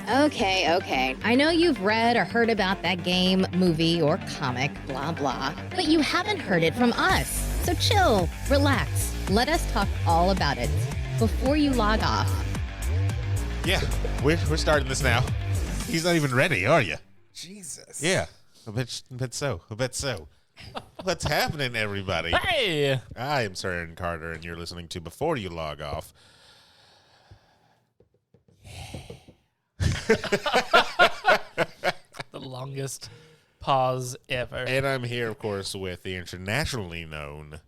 Okay. I know you've read or heard about that game, movie, or comic, blah, blah, but you haven't heard it from us. So chill, relax, let us talk all about it before you log off. Yeah, we're starting this now. He's not even ready, are you? Jesus. Yeah, I bet so. What's happening, everybody? Hey! I am Sir Aaron Carter, and you're listening to Before You Log Off. The longest pause ever. And I'm here, of course, with the internationally known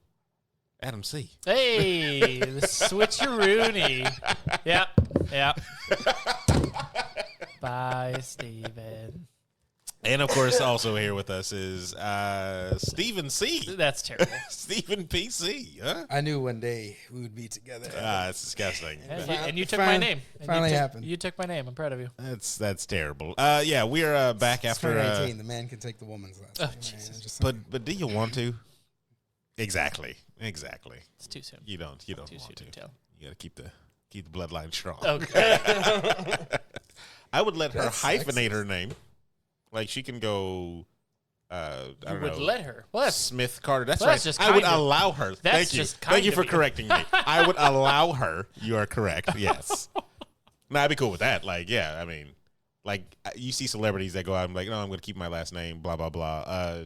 Adam C. Hey, the switcheroony. Yep. Bye, Steven. And, of course, also here with us is Stephen C. That's terrible. Stephen PC, huh? I knew one day we would be together. It's disgusting. And you took my name. Finally happened. You took my name. I'm proud of you. That's terrible. Yeah, we're back It's after. 2019. The man can take the woman's last name. Jesus. Just But do you want to? Exactly. It's too soon. You don't Too want soon to. to tell. You got to keep the bloodline strong. Okay. I would let her That's hyphenate sexist. her name. Like she can go. I don't You know. would let her. Well, that's Smith Carter. That's Well, right. that's just I would kind of- allow her. that's Thank you. just Thank you kind for of you. correcting me. I would allow her. You are correct. Yes. No, I'd be cool with that. Like, yeah. I mean, like you see celebrities that go out and be like, no, I'm going to keep my last name. Blah blah blah.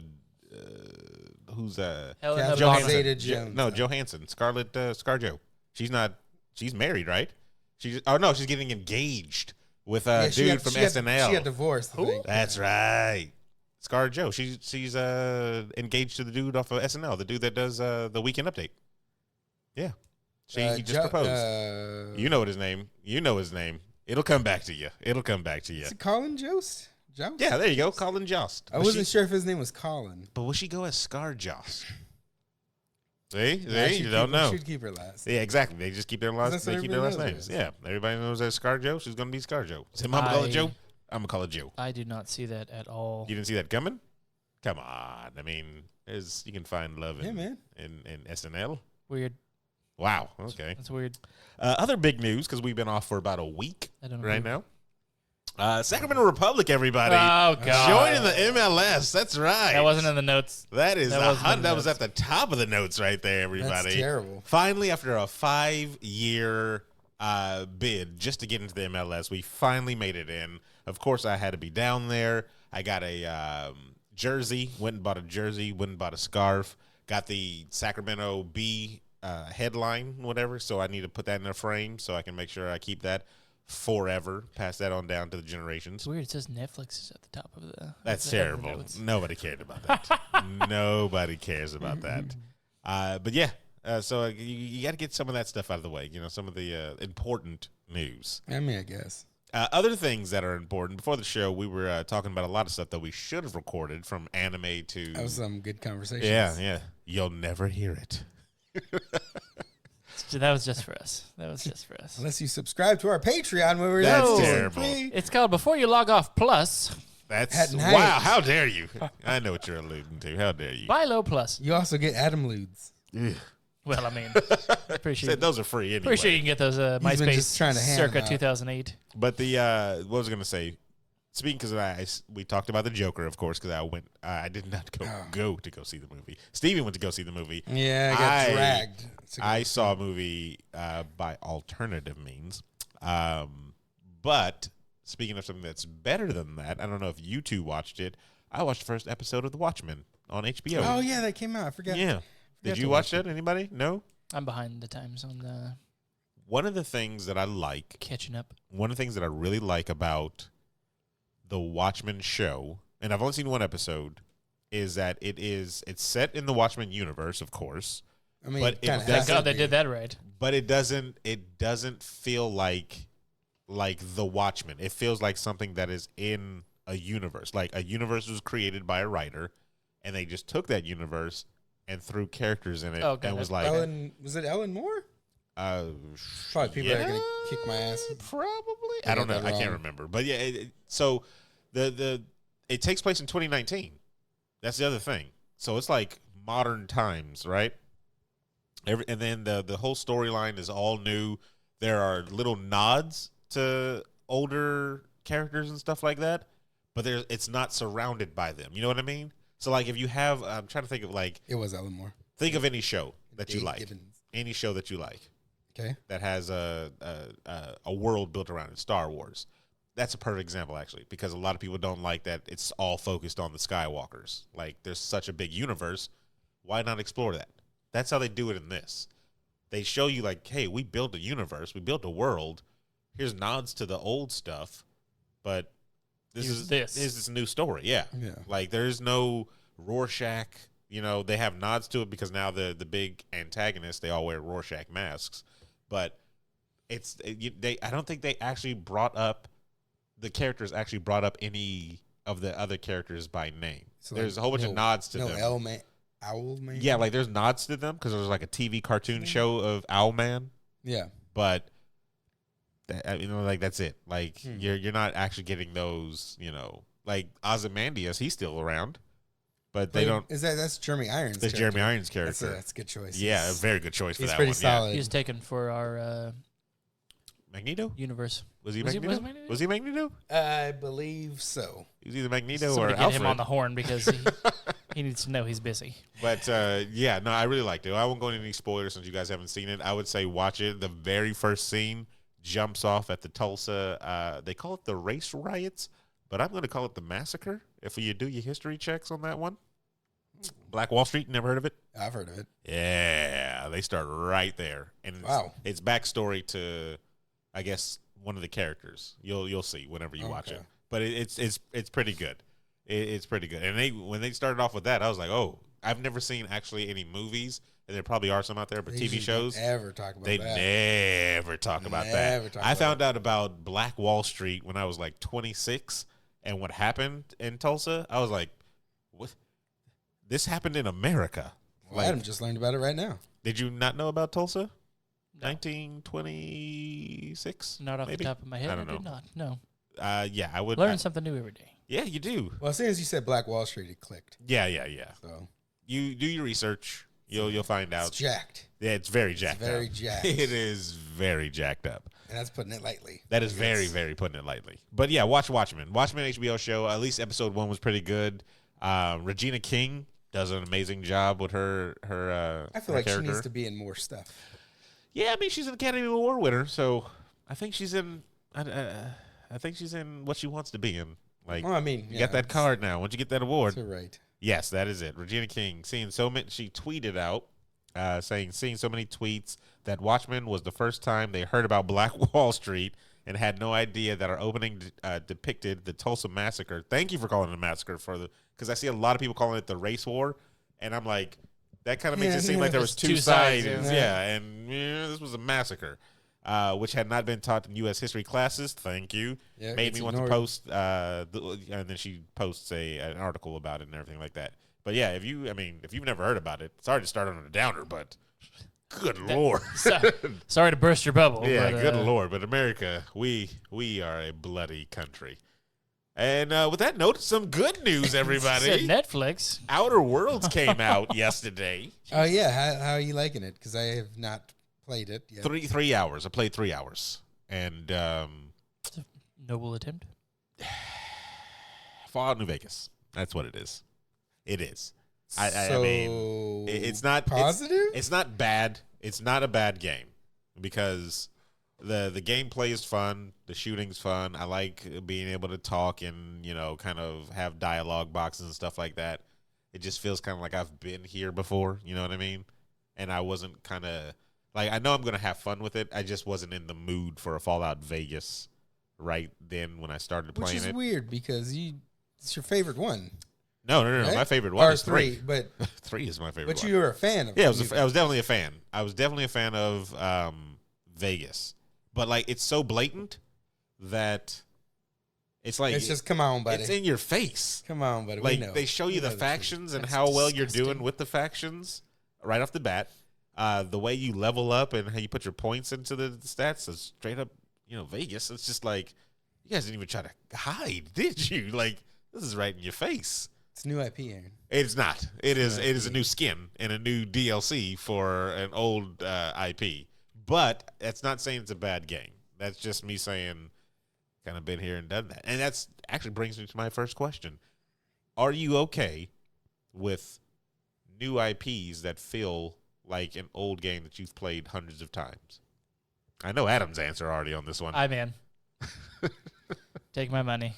Who's Helena Catherine Bonham. Johansson? Zeta-Jones. No, Johansson. Scarlett ScarJo. She's not. She's married, right? She's she's getting engaged with a dude from SNL. She got divorced. I think. That's right. ScarJo. She's engaged to the dude off of SNL, the dude that does the Weekend Update. Yeah. He just proposed. You know his name. It'll come back to you. Is it Colin Jost? Jost? Yeah, there you go. Colin Jost. I wasn't sure if his name was Colin. But will she go as Scar Jost? See? Yeah, You don't know. She'd keep her last. Yeah, exactly. They just keep their last. That's They what keep their last everybody names. knows. Yeah, everybody knows that ScarJo. She's gonna be ScarJo. Is Mama call it Joe? I'm gonna call it Joe. I do not see that at all. You didn't see that coming? Come on. I mean, you can find love in, man. in SNL. Weird. Wow. Okay. That's weird. Other big news because we've been off for about a week I don't know. right now. Sacramento Republic, everybody. Oh, God. Joining the MLS. That's right. That wasn't in the notes. That is That wasn't in the that was notes. at the top of the notes right there, everybody. That's terrible. Finally, after a 5-year bid just to get into the MLS, we finally made it in. Of course, I had to be down there. I got a jersey, went and bought a jersey, went and bought a scarf, got the Sacramento B headline, whatever. So I need to put that in a frame so I can make sure I keep that forever. Pass that on down to the generations. It's weird. It says Netflix is at the top of the. That's of the terrible. notes. Nobody cared about that. Nobody cares about that. But yeah, so you got to get some of that stuff out of the way. You know, some of the important news. I mean, I guess. Other things that are important. Before the show, we were talking about a lot of stuff that we should have recorded, from anime to. That was some good conversations. Yeah. You'll never hear it. That was just for us. Unless you subscribe to our Patreon, where we're That's season terrible. 3. It's called Before You Log Off Plus. That's At night. wow. How dare you? I know what you're alluding to. How dare you? BYLO Plus. You also get Adam Ludes. Ugh. Well, I mean, pretty sure, Said those are free anyway. pretty sure you can get those been MySpace just trying to hand circa them out. 2008. But the what was I going to say? Speaking, because we talked about the Joker, of course, because I did not go to go see the movie. Steven went to go see the movie. Yeah, I got dragged. I saw a movie by alternative means. But speaking of something that's better than that, I don't know if you two watched it. I watched the first episode of The Watchmen on HBO. Oh, yeah, that came out. I forgot. Yeah. Did you watch that? Anybody? No? I'm behind the times on the One of the things that I like, catching up. one of the things that I really like about the Watchmen show, and I've only seen one episode, is that it's set in the Watchmen universe, of course, I mean, But it kinda does- Thank has to God they be. did that right. but it doesn't feel like the Watchmen. It feels like something that is in a universe. Like a universe was created by a writer, and they just took that universe and threw characters in it, Okay, and was that's- like, Was it Ellen Moore? uh, Probably people are yeah, going to kick my ass. Probably. I I don't got know. that I can't wrong. remember. But yeah, so it takes place in 2019. That's the other thing. So it's like modern times, right? And then the whole storyline is all new. There are little nods to older characters and stuff like that, but it's not surrounded by them. You know what I mean? So like if you have, I'm trying to think of like, It was Ellen Moore. think of any show that you Dave like, Gibbons. any show that you like Okay. that has a world built around it. Star Wars. That's a perfect example, actually, because a lot of people don't like that it's all focused on the Skywalkers. Like, there's such a big universe. Why not explore that? That's how they do it in this. They show you, like, hey, we built a universe. We built a world. Here's nods to the old stuff, but this is this new story. Yeah. Like, there's no Rorschach. You know, they have nods to it because now the big antagonists, they all wear Rorschach masks. But I don't think they actually brought up, the characters actually brought up any of the other characters by name. So there's a whole bunch of nods to them. Owlman? Yeah, like there's nods to them because there's like a TV cartoon show of Owlman. Yeah. But, like that's it. Like you're not actually getting those, like Ozymandias, he's still around. But they don't. That's Jeremy Irons? That's Jeremy Irons' character. That's a good choice. Yeah, a very good choice for that one. He's pretty solid. He was taken for our Magneto universe. Was he Magneto? Was he Magneto? I believe so. He was either Magneto or Somebody Alfred. get him on the horn because he needs to know he's busy. But yeah, no, I really liked it. I won't go into any spoilers since you guys haven't seen it. I would say watch it. The very first scene jumps off at the Tulsa. They call it the race riots, but I'm going to call it the massacre. If you do your history checks on that one. Black Wall Street, never heard of it? I've heard of it. Yeah, they start right there. And it's backstory to, I guess, one of the characters. You'll see whenever you watch it. But it's pretty good. It's pretty good. And when they started off with that, I was like, oh, I've never seen actually any movies, and there probably are some out there, but TV shows, never talk about they that. never talk about that. I found out about Black Wall Street when I was like 26, and what happened in Tulsa, I was like, what? This happened in America. Well, Adam just learned about it right now. Did you not know about Tulsa? No. 1926? Not off maybe? the top of my head. I don't know. Did not. No. Yeah, I would Learn something new every day. Yeah, you do. Well, as soon as you said Black Wall Street, it clicked. Yeah. So You do your research. You'll find out. It's jacked. Yeah, it's very jacked up. Very jacked. It is very jacked up. And that's putting it lightly. That is very, very putting it lightly. But yeah, watch Watchmen. Watchmen HBO show. At least episode 1 was pretty good. Regina King does an amazing job with her I feel like character. she needs to be in more stuff. Yeah, I mean she's an Academy Award winner, so I think she's in. I think she's in what she wants to be in. Like, well, I mean, you got that card now. Once you get that award, that's right. Yes, that is it. Regina King seeing so many. She tweeted out seeing so many tweets that Watchmen was the first time they heard about Black Wall Street and had no idea that our opening depicted the Tulsa massacre. Thank you for calling it a massacre because I see a lot of people calling it the race war, and I'm like, that kind of makes it seem like there was two sides. And this was a massacre, which had not been taught in U.S. history classes. Thank you. Yeah, Made me want to post, and then she posts an article about it and everything like that. But yeah, if you've never heard about it, sorry to start on a downer, but good Lord. Sorry to burst your bubble. Yeah, but, good Lord. But America, we are a bloody country. And with that note, some good news, everybody. Said Netflix. Outer Worlds came out yesterday. Oh, yeah. How are you liking it? Because I have not played it yet. 3 hours. I played 3 hours. And It's a noble attempt. Fallout New Vegas. That's what it is. It is. I So, mean, it's not positive? It's not bad. It's not a bad game because the gameplay is fun. The shooting's fun. I like being able to talk and kind of have dialogue boxes and stuff like that. It just feels kind of like I've been here before. You know what I mean? And I wasn't kind of like I know I'm gonna have fun with it. I just wasn't in the mood for a Fallout Vegas right then when I started playing it. Which is weird because it's your favorite one. No. Right? My favorite one is 3. But 3 is my favorite. But one. you were a fan of. Yeah, I was definitely a fan. I was definitely a fan of Vegas, but like it's so blatant that it's like it's just come on, buddy. It's in your face. Come on, buddy. Like we know. they show you We the know factions and That's how well you're disgusting. doing with the factions right off the bat. The way you level up and how you put your points into the stats is straight up, Vegas. It's just like you guys didn't even try to hide, did you? Like this is right in your face. It's new IP, Aaron. It's not. It is. It is a new skin and a new DLC for an old IP. But that's not saying it's a bad game. That's just me saying kind of been here and done that. And that's actually brings me to my first question. Are you okay with new IPs that feel like an old game that you've played hundreds of times? I know Adam's answer already on this one. I'm in. Take my money.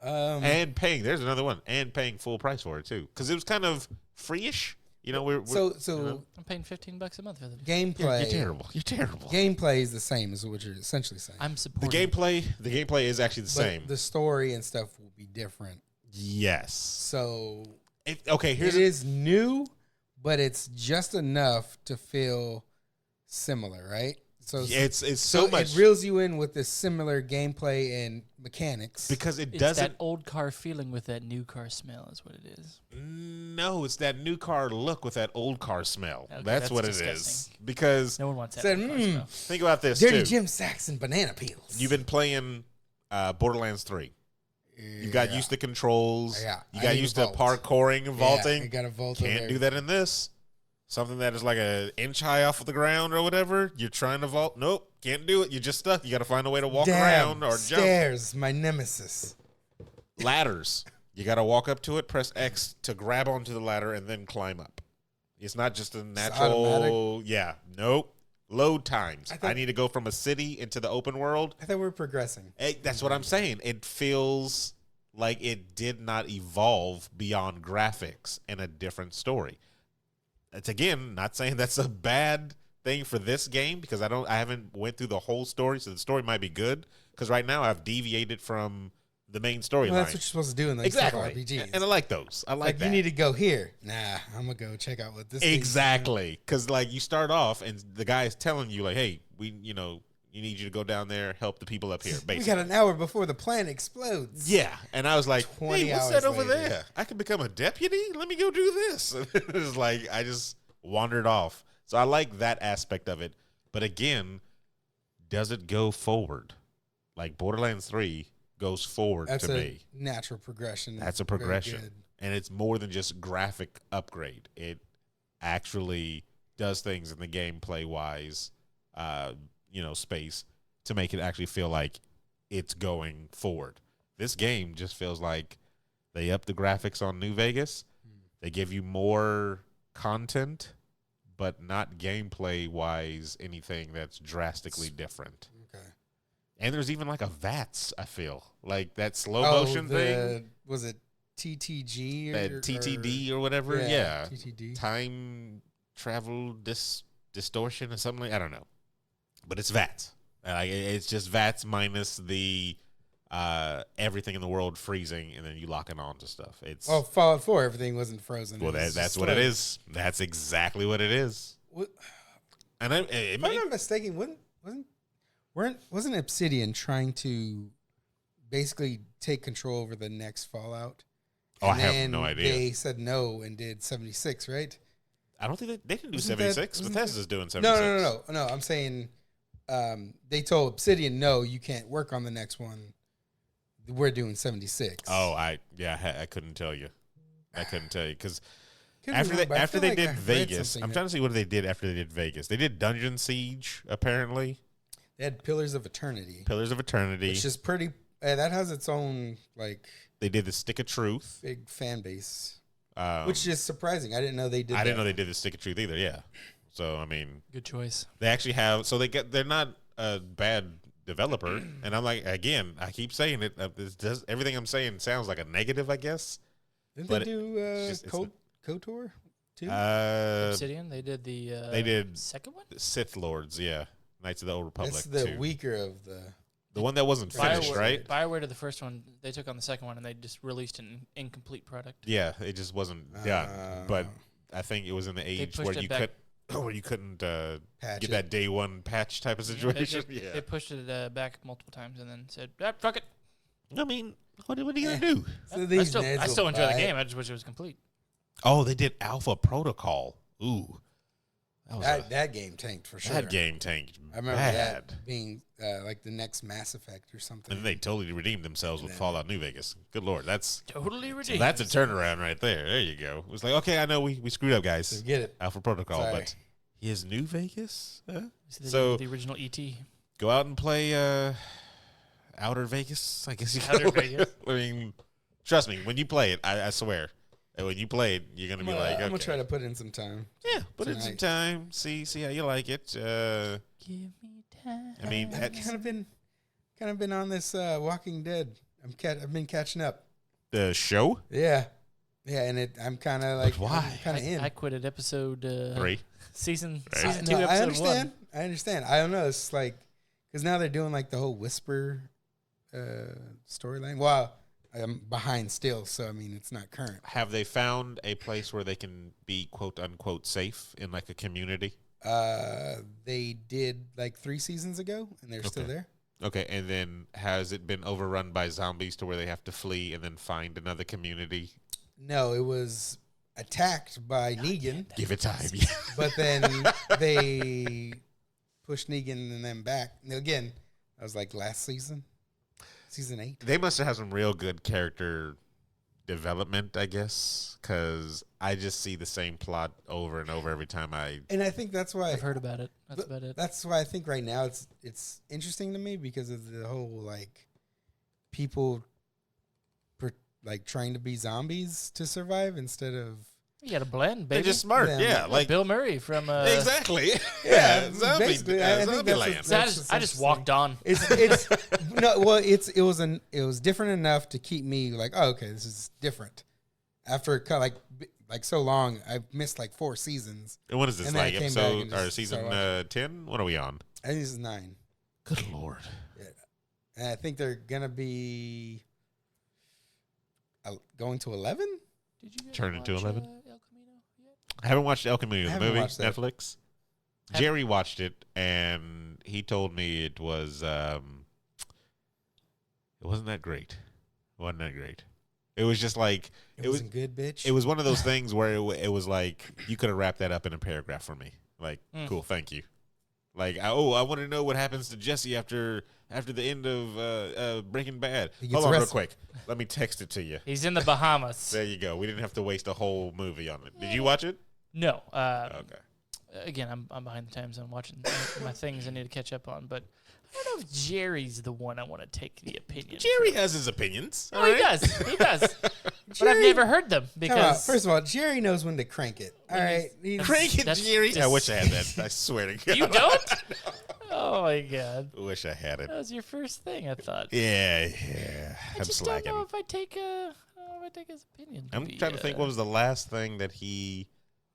And paying, there's another one, and paying full price for it too, because it was kind of free-ish. You know, we're so you know? I'm paying $15 a month for it. gameplay. You're terrible. You're terrible. Gameplay is the same as what you're essentially saying. I'm The supporting. gameplay is actually the But same. the story and stuff will be different. Yes. So Okay, it is new, but it's just enough to feel similar, right? So it's so much it reels you in with this similar gameplay and mechanics. because it It's doesn't. that old car feeling with that new car smell is what it is. No, it's that new car look with that old car smell. Okay, that's that's what it is. disgusting. Because No one wants that Said, old car smell. think about this Dirty too. Jim Sacks and banana peels. You've been playing Borderlands 3. You got used to controls. Yeah, You I got need used to to vault. parkouring and vaulting. You got to vault. Can't do that in this. Something that is like an inch high off of the ground or whatever. You're trying to vault. Nope, can't do it. You're just stuck. You got to find a way to walk around or jump. Stairs, my nemesis. Ladders. You got to walk up to it, press X to grab onto the ladder, and then climb up. It's not just a natural. automatic? Yeah. Nope. Load times. I I thought- need to go from a city into the open world. I thought we were progressing. Hey, that's what I'm saying. It feels like it did not evolve beyond graphics and a different story. It's again not saying that's a bad thing for this game because I haven't went through the whole story, so the story might be good. Because right now I've deviated from the main storyline. Well, that's what you're supposed to do in these type of exactly, RPGs. and I like those. I like that. You need to go here. Nah, I'm gonna go check out what this. thing's Exactly, because like you start off and the guy is telling you like, hey, you need you to go down there, help the people up here. doing. Basically, We got an hour before the planet explodes. yeah, and I was like, 20 hey, what's hours that over later. there? I can become a deputy. Let me go do this. It was like I just wandered off. So I like that aspect of it. But again, does it go forward? Like Borderlands 3 goes forward That's to a me. natural progression. That's a Very progression. good. And it's more than just graphic upgrade. It actually does things in the gameplay wise, space to make it actually feel like it's going forward. This game just feels like they up the graphics on New Vegas. They give you more content, but not gameplay wise anything that's drastically different. Okay. And there's even like a VATS, I feel. Like that slow Oh, motion thing. Was it TTG? That TTD or whatever. Yeah. TTD. Time travel distortion or something like I don't know. But it's VATS. Like it's just VATS minus the everything in the world freezing and then you locking on to stuff. It's Oh, Fallout 4, everything wasn't frozen. well, It was that's just what it slow. is. That's exactly what it is. What- And If I'm not mistaken, wasn't Obsidian trying to basically take control over the next Fallout? Oh, I And have then no idea. They said no and did 76, right? I don't think they didn't do Wasn't 76. that- wasn't Bethesda's doing 76. No. I'm saying they told Obsidian, no, you can't work on the next one. We're doing 76. Oh, I couldn't tell you. I couldn't tell you because Could be after wrong, they but I after feel they like I did read Vegas, something I'm that- trying to see what they did after they did Vegas. They did Dungeon Siege apparently, They had Pillars of Eternity, Pillars of Eternity. which is pretty. That has its own like They did the Stick of Truth, big fan base, um, which is surprising. I didn't know they did. I didn't know that. they did the Stick of Truth either. Yeah, so I mean Good choice. they actually have. So they're not a bad developer, and I'm like again, I keep saying it. This does everything I'm saying sounds like a negative, I guess. Didn't but they do it's KOTOR too? Obsidian, they did the they did second one? Sith Lords, yeah, Knights of the Old Republic. That's the too. weaker of the. The one that wasn't finished, BioWare, right? BioWare did the first one. They took on the second one, and they just released an incomplete product. Yeah, it just wasn't done. But I think it was in the age pushed where it you back. couldn't Patch get it. that day one patch type of They, situation. they- Yeah, they pushed it back multiple times, and then said, "Fuck it." I mean, what are you gonna do? So I these still, nerds I will still enjoy the buy it. game. I just wish it was complete. Oh, they did Alpha Protocol. Ooh, That game tanked for sure. that game tanked I remember bad. that being like the next Mass Effect or something. And then they totally redeemed themselves with Yeah. Fallout New Vegas. Good lord, that's Totally so ridiculous. that's a turnaround right there. There you go. It was like, okay, I know we screwed up, guys. So get it. Alpha Protocol, Sorry. but is New Vegas? The So- the original ET. Go out and play Outer Vegas, I guess you Outer call it. Vegas. I mean, trust me, when you play it, I swear, and when you play it, you're gonna be like, okay. I'm gonna try to put in some time. Yeah, put in some tonight. time. See how you like it. Give me time. I mean, I've that's kind of been on this Walking Dead. I've been catching up. the show Yeah, and I'm kind of like, why? Kind of in. I quit at episode 3. season Right. season No, 2 I episode understand. 1. I understand. I don't know. It's like because now they're doing like the whole Whisper storyline. Well, I'm behind still, so I mean it's not current. Have they found a place where they can be quote unquote safe in like a community? They did like 3 seasons ago, and they're still Okay. there. Okay, and then has it been overrun by zombies to where they have to flee and then find another community? No, it was attacked by Negan, Give it time. but then they pushed Negan and them back. And again, that was like last season, season 8. They must have had some real good character development, I guess, because I just see the same plot over and over every time I. And I think that's why I've heard about it. That's about it. That's why I think right now it's interesting to me because of the whole like people like trying to be zombies to survive instead of You got to blend, They're baby. just smart, Yeah, yeah. Like Like Bill Murray from exactly, Yeah, zombie, basically, I think zombie that's land. what- So I That's just just walked on. it's no well it was different enough to keep me like, oh, okay, this is different. After kind of like so long, I've missed like 4 seasons. And what is this And then I like came back episode and or just season started 10? What are we on? I think this is 9. Good lord! And I think they're gonna be going to 11. Did you guys Turn into watch, 11? El Camino yet? I haven't watched El Camino, I the haven't movie, watched that. Netflix. Have- Jerry watched it, and he told me it was it wasn't that great. It wasn't that great. It was just like It wasn't good, bitch. it was one of those things where it was like you could have wrapped that up in a paragraph for me. Like, cool, thank you. Like, I want to know what happens to Jesse after the end of Breaking Bad. He gets Hold on real arrested. quick. Let me text it to you. He's in the Bahamas. There you go. We didn't have to waste a whole movie on it. Did you watch it? No. Okay. Again, I'm behind the times on watching my things I need to catch up on, but I don't know if Jerry's the one I want to take the opinion. Jerry has his opinions. Oh, he does. He does. But I've Jerry- never heard them Come on, because first of all, Jerry knows when to crank it. All right, Crank it, That's Jerry. I just- wish I had that. I swear to God. you don't. Oh my god, I wish I had it. that was your first thing. I thought. Yeah. I I'm just slacking. don't know if I take his opinion. I'm be, trying to think what was the last thing that he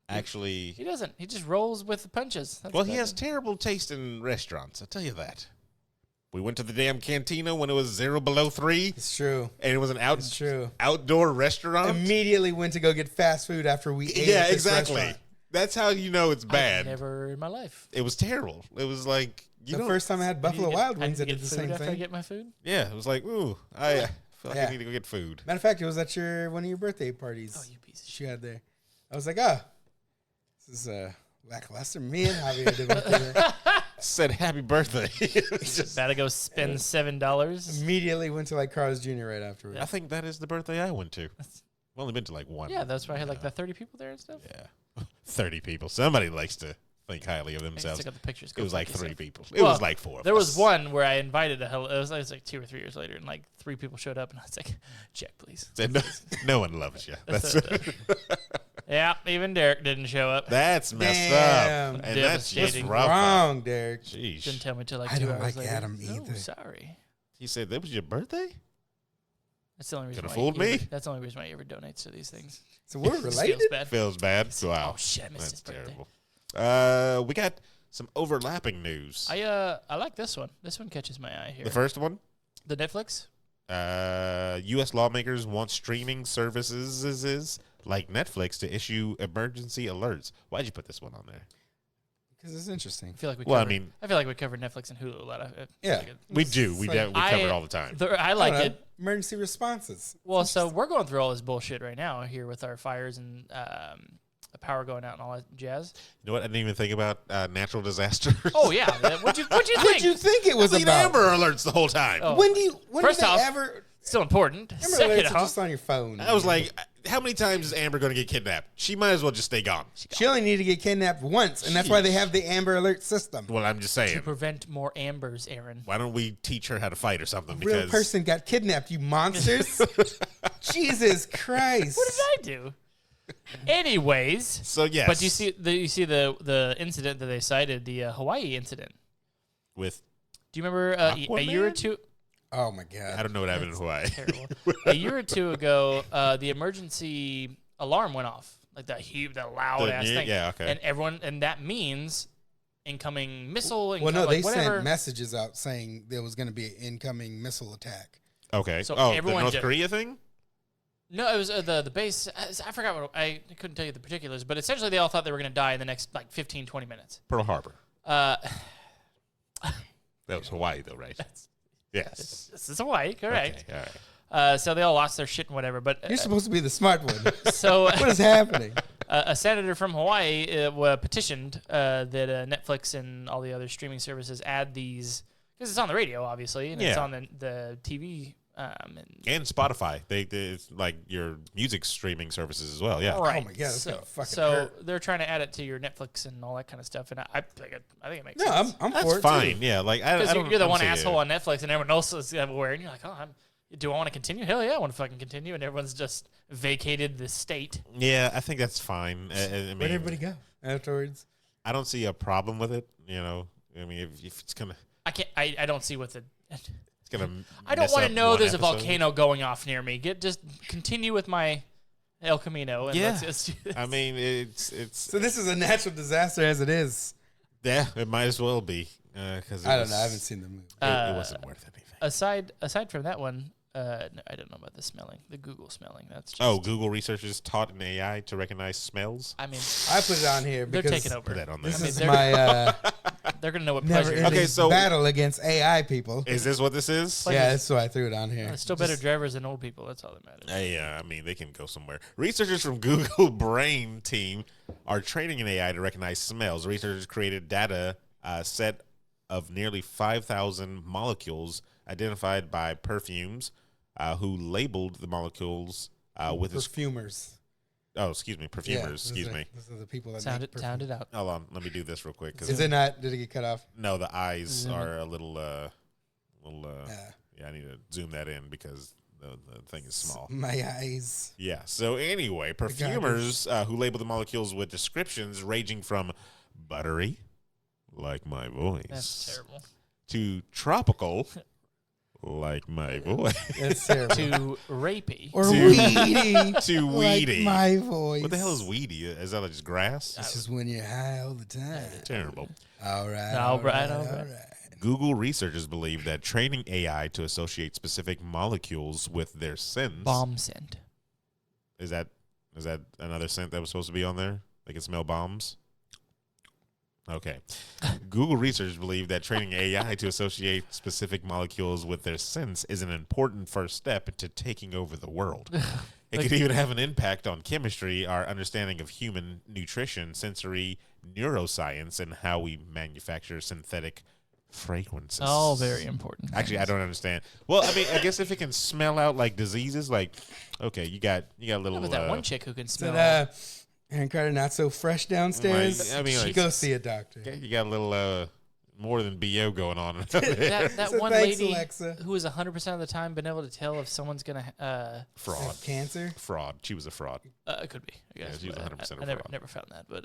actually. He doesn't. He just rolls with the punches. That's Well, he about has it. terrible taste in restaurants. I'll tell you that. We went to the damn cantina when it was 0 below 3, It's true. and it was an It's true. outdoor restaurant. Immediately went to go get fast food after we ate. Yeah, at this exactly. restaurant. That's how you know it's I've bad. never in my life. It was terrible. It was like The first time I had Buffalo Wild Wings, I get did the food same after I thing. get my food. Yeah, it was like, ooh, I feel like Yeah. I need to go get food. Matter of fact, it was at one of your birthday parties. Oh, you piece of shit. She had there. I was like, this is lackluster. Me and Javier did one together. Said happy birthday. Just- Gotta go spend $7. Immediately went to like Carl's Jr. right afterwards. I think that is the birthday I went to. I've only been to like one. Yeah, that's why I had like the 30 people there and stuff. Yeah. 30 people. Somebody likes to think highly of I themselves. took out the pictures. It was like fuck 3 yourself. people. It Well, was like 4 of There us. was one where I invited it was like 2 or 3 years later, and like 3 people showed up, and I was like, "Check, please." Said no one loves you. That's So, yeah, even Derek didn't show up. that's messed Damn. up. And that's just Devastating. rough. Wrong, Derek. Didn't Sheesh. tell me till like I 2 don't hours like later. Adam Oh, either. sorry. He said that was your birthday? That's the only reason. Coulda why fooled he ever- me. That's the only reason why he ever donates to these things. So we're Feels related. bad. Feels bad. Wow. Oh shit, I missed his That's birthday. terrible. We got some overlapping news. I like this one. This one catches my eye here. The first one, The Netflix. U.S. lawmakers want streaming services like Netflix to issue emergency alerts. Why'd you put this one on there? Because it's interesting. I feel like we. Well, I covered, mean- I feel like we covered Netflix and Hulu a lot. I feel Yeah. like it- We do. It's We like- cover it all the time. I like I don't know, it. Emergency responses. Well, so we're going through all this bullshit right now here with our fires and the power going out and all that jazz. You know what? I didn't even think about natural disasters. Oh yeah, what'd you think? What'd you think it was Clean about? Amber Alerts the whole time. Oh. When do First they off, ever? Still important. Amber Second alerts are off, just on your phone. I was like, how many times is Amber going to get kidnapped? She might as well just stay gone. She only needed to get kidnapped once, and that's why they have the Amber Alert system. Well, I'm just To saying. prevent more Ambers, Aaron. Why don't we teach her how to fight or something? A real Because person got kidnapped, you monsters. Jesus Christ. What did I do? Anyways, So yes, but you see the incident that they cited, the Hawaii incident. with Do you remember a year or Aquaman? two? Oh, my God. I don't know what happened in Hawaii. Terrible. A year or two ago, the emergency alarm went off, like that loud ass thing. Yeah, okay. And everyone, and that means incoming missile. Well, no, they whatever. sent messages out saying there was going to be an incoming missile attack. Okay. So the everyone North just- Korea thing? No, it was the base. I forgot what I couldn't tell you the particulars, but essentially they all thought they were going to die in the next like 15, 20 minutes. Pearl Harbor. Uh, That was Hawaii, though, right? Yes. this is Hawaii, correct. Okay, all right. So they all lost their shit and whatever. But You're supposed to be the smart one. so What is happening? a senator from Hawaii petitioned that Netflix and all the other streaming services add these, because it's on the radio, obviously, and it's Yeah. on the TV. And Spotify. It's like your music streaming services as well. Yeah. Right. Oh my God, that's so, gonna fucking so hurt. they're trying to add it to your Netflix and all that kind of stuff, and I think it makes No, sense. I'm That's for it, fine. too. Yeah. Like I Because don't. you're the I don't one see it. asshole on Netflix, and everyone else is aware, and you're like, do I want to continue? Hell yeah, I want to fucking continue, and everyone's just vacated the state. Yeah, I think that's fine. I mean, Where'd everybody go afterwards? I don't see a problem with it. You know, I mean, if it's gonna, I don't see what the. it's gonna. I don't mess want up to know one there's a episode. volcano going off near me. Just continue with my El Camino. And Yeah. let's do this. I mean, it's So this is a natural disaster as it is. yeah, it might as well be because I don't know. I haven't seen the movie. It wasn't worth anything. aside from that one, no, I don't know about the smelling, the Google smelling. That's just, Oh, Google researchers taught an AI to recognize smells. I mean, I put it on here they're because taking over. Put that on there. this I mean, is they're- my They're gonna know what never pleasure. ending Okay, so- battle against AI people. Is this what this is? Like- Yeah, that's why I threw it on here. There's still better drivers than old people. That's all that matters. Yeah, I mean, they can go somewhere. Researchers from Google Brain team are training an AI to recognize smells. Researchers created data set of nearly 5,000 molecules identified by perfumes who labeled the molecules with this. Perfumers. Oh, excuse me, perfumers. Yeah, Excuse me. Those are the people that Sound make it, sound it out. Hold on, let me do this real quick. Is it not? Did it get cut off? No, the eyes Zoom are a little. Yeah. Yeah, I need to zoom that in because the thing is small. My eyes. Yeah. So anyway, perfumers who label the molecules with descriptions ranging from buttery, like my voice, That's terrible. to tropical, like my voice, That's terrible. To rapey. Or to- weedy. to weedy. Like my voice. What the hell is weedy? Is that just grass? This is when you're high all the time. Terrible. All right. All right. Google researchers believe that training AI to associate specific molecules with their scents. Bomb scent. Is that another scent that was supposed to be on there? They can smell bombs? Okay. Google researchers believe that training AI to associate specific molecules with their scents is an important first step into taking over the world. It could even have an impact on chemistry, our understanding of human nutrition, sensory neuroscience, and how we manufacture synthetic fragrances. All very important. Actually, I don't understand. Well, I mean, I guess if it can smell out like diseases, like okay, you got a little. How about that one chick who can smell? Said, Aaron Carter not so fresh downstairs. I mean, like, go see a doctor. okay, you got a little more than BO going on. that So one thanks, lady Alexa. who has 100% of the time been able to tell if someone's gonna Fraud. Have cancer. Fraud. She was a fraud. it could be. I guess. she was but 100% I a never fraud. never found that, but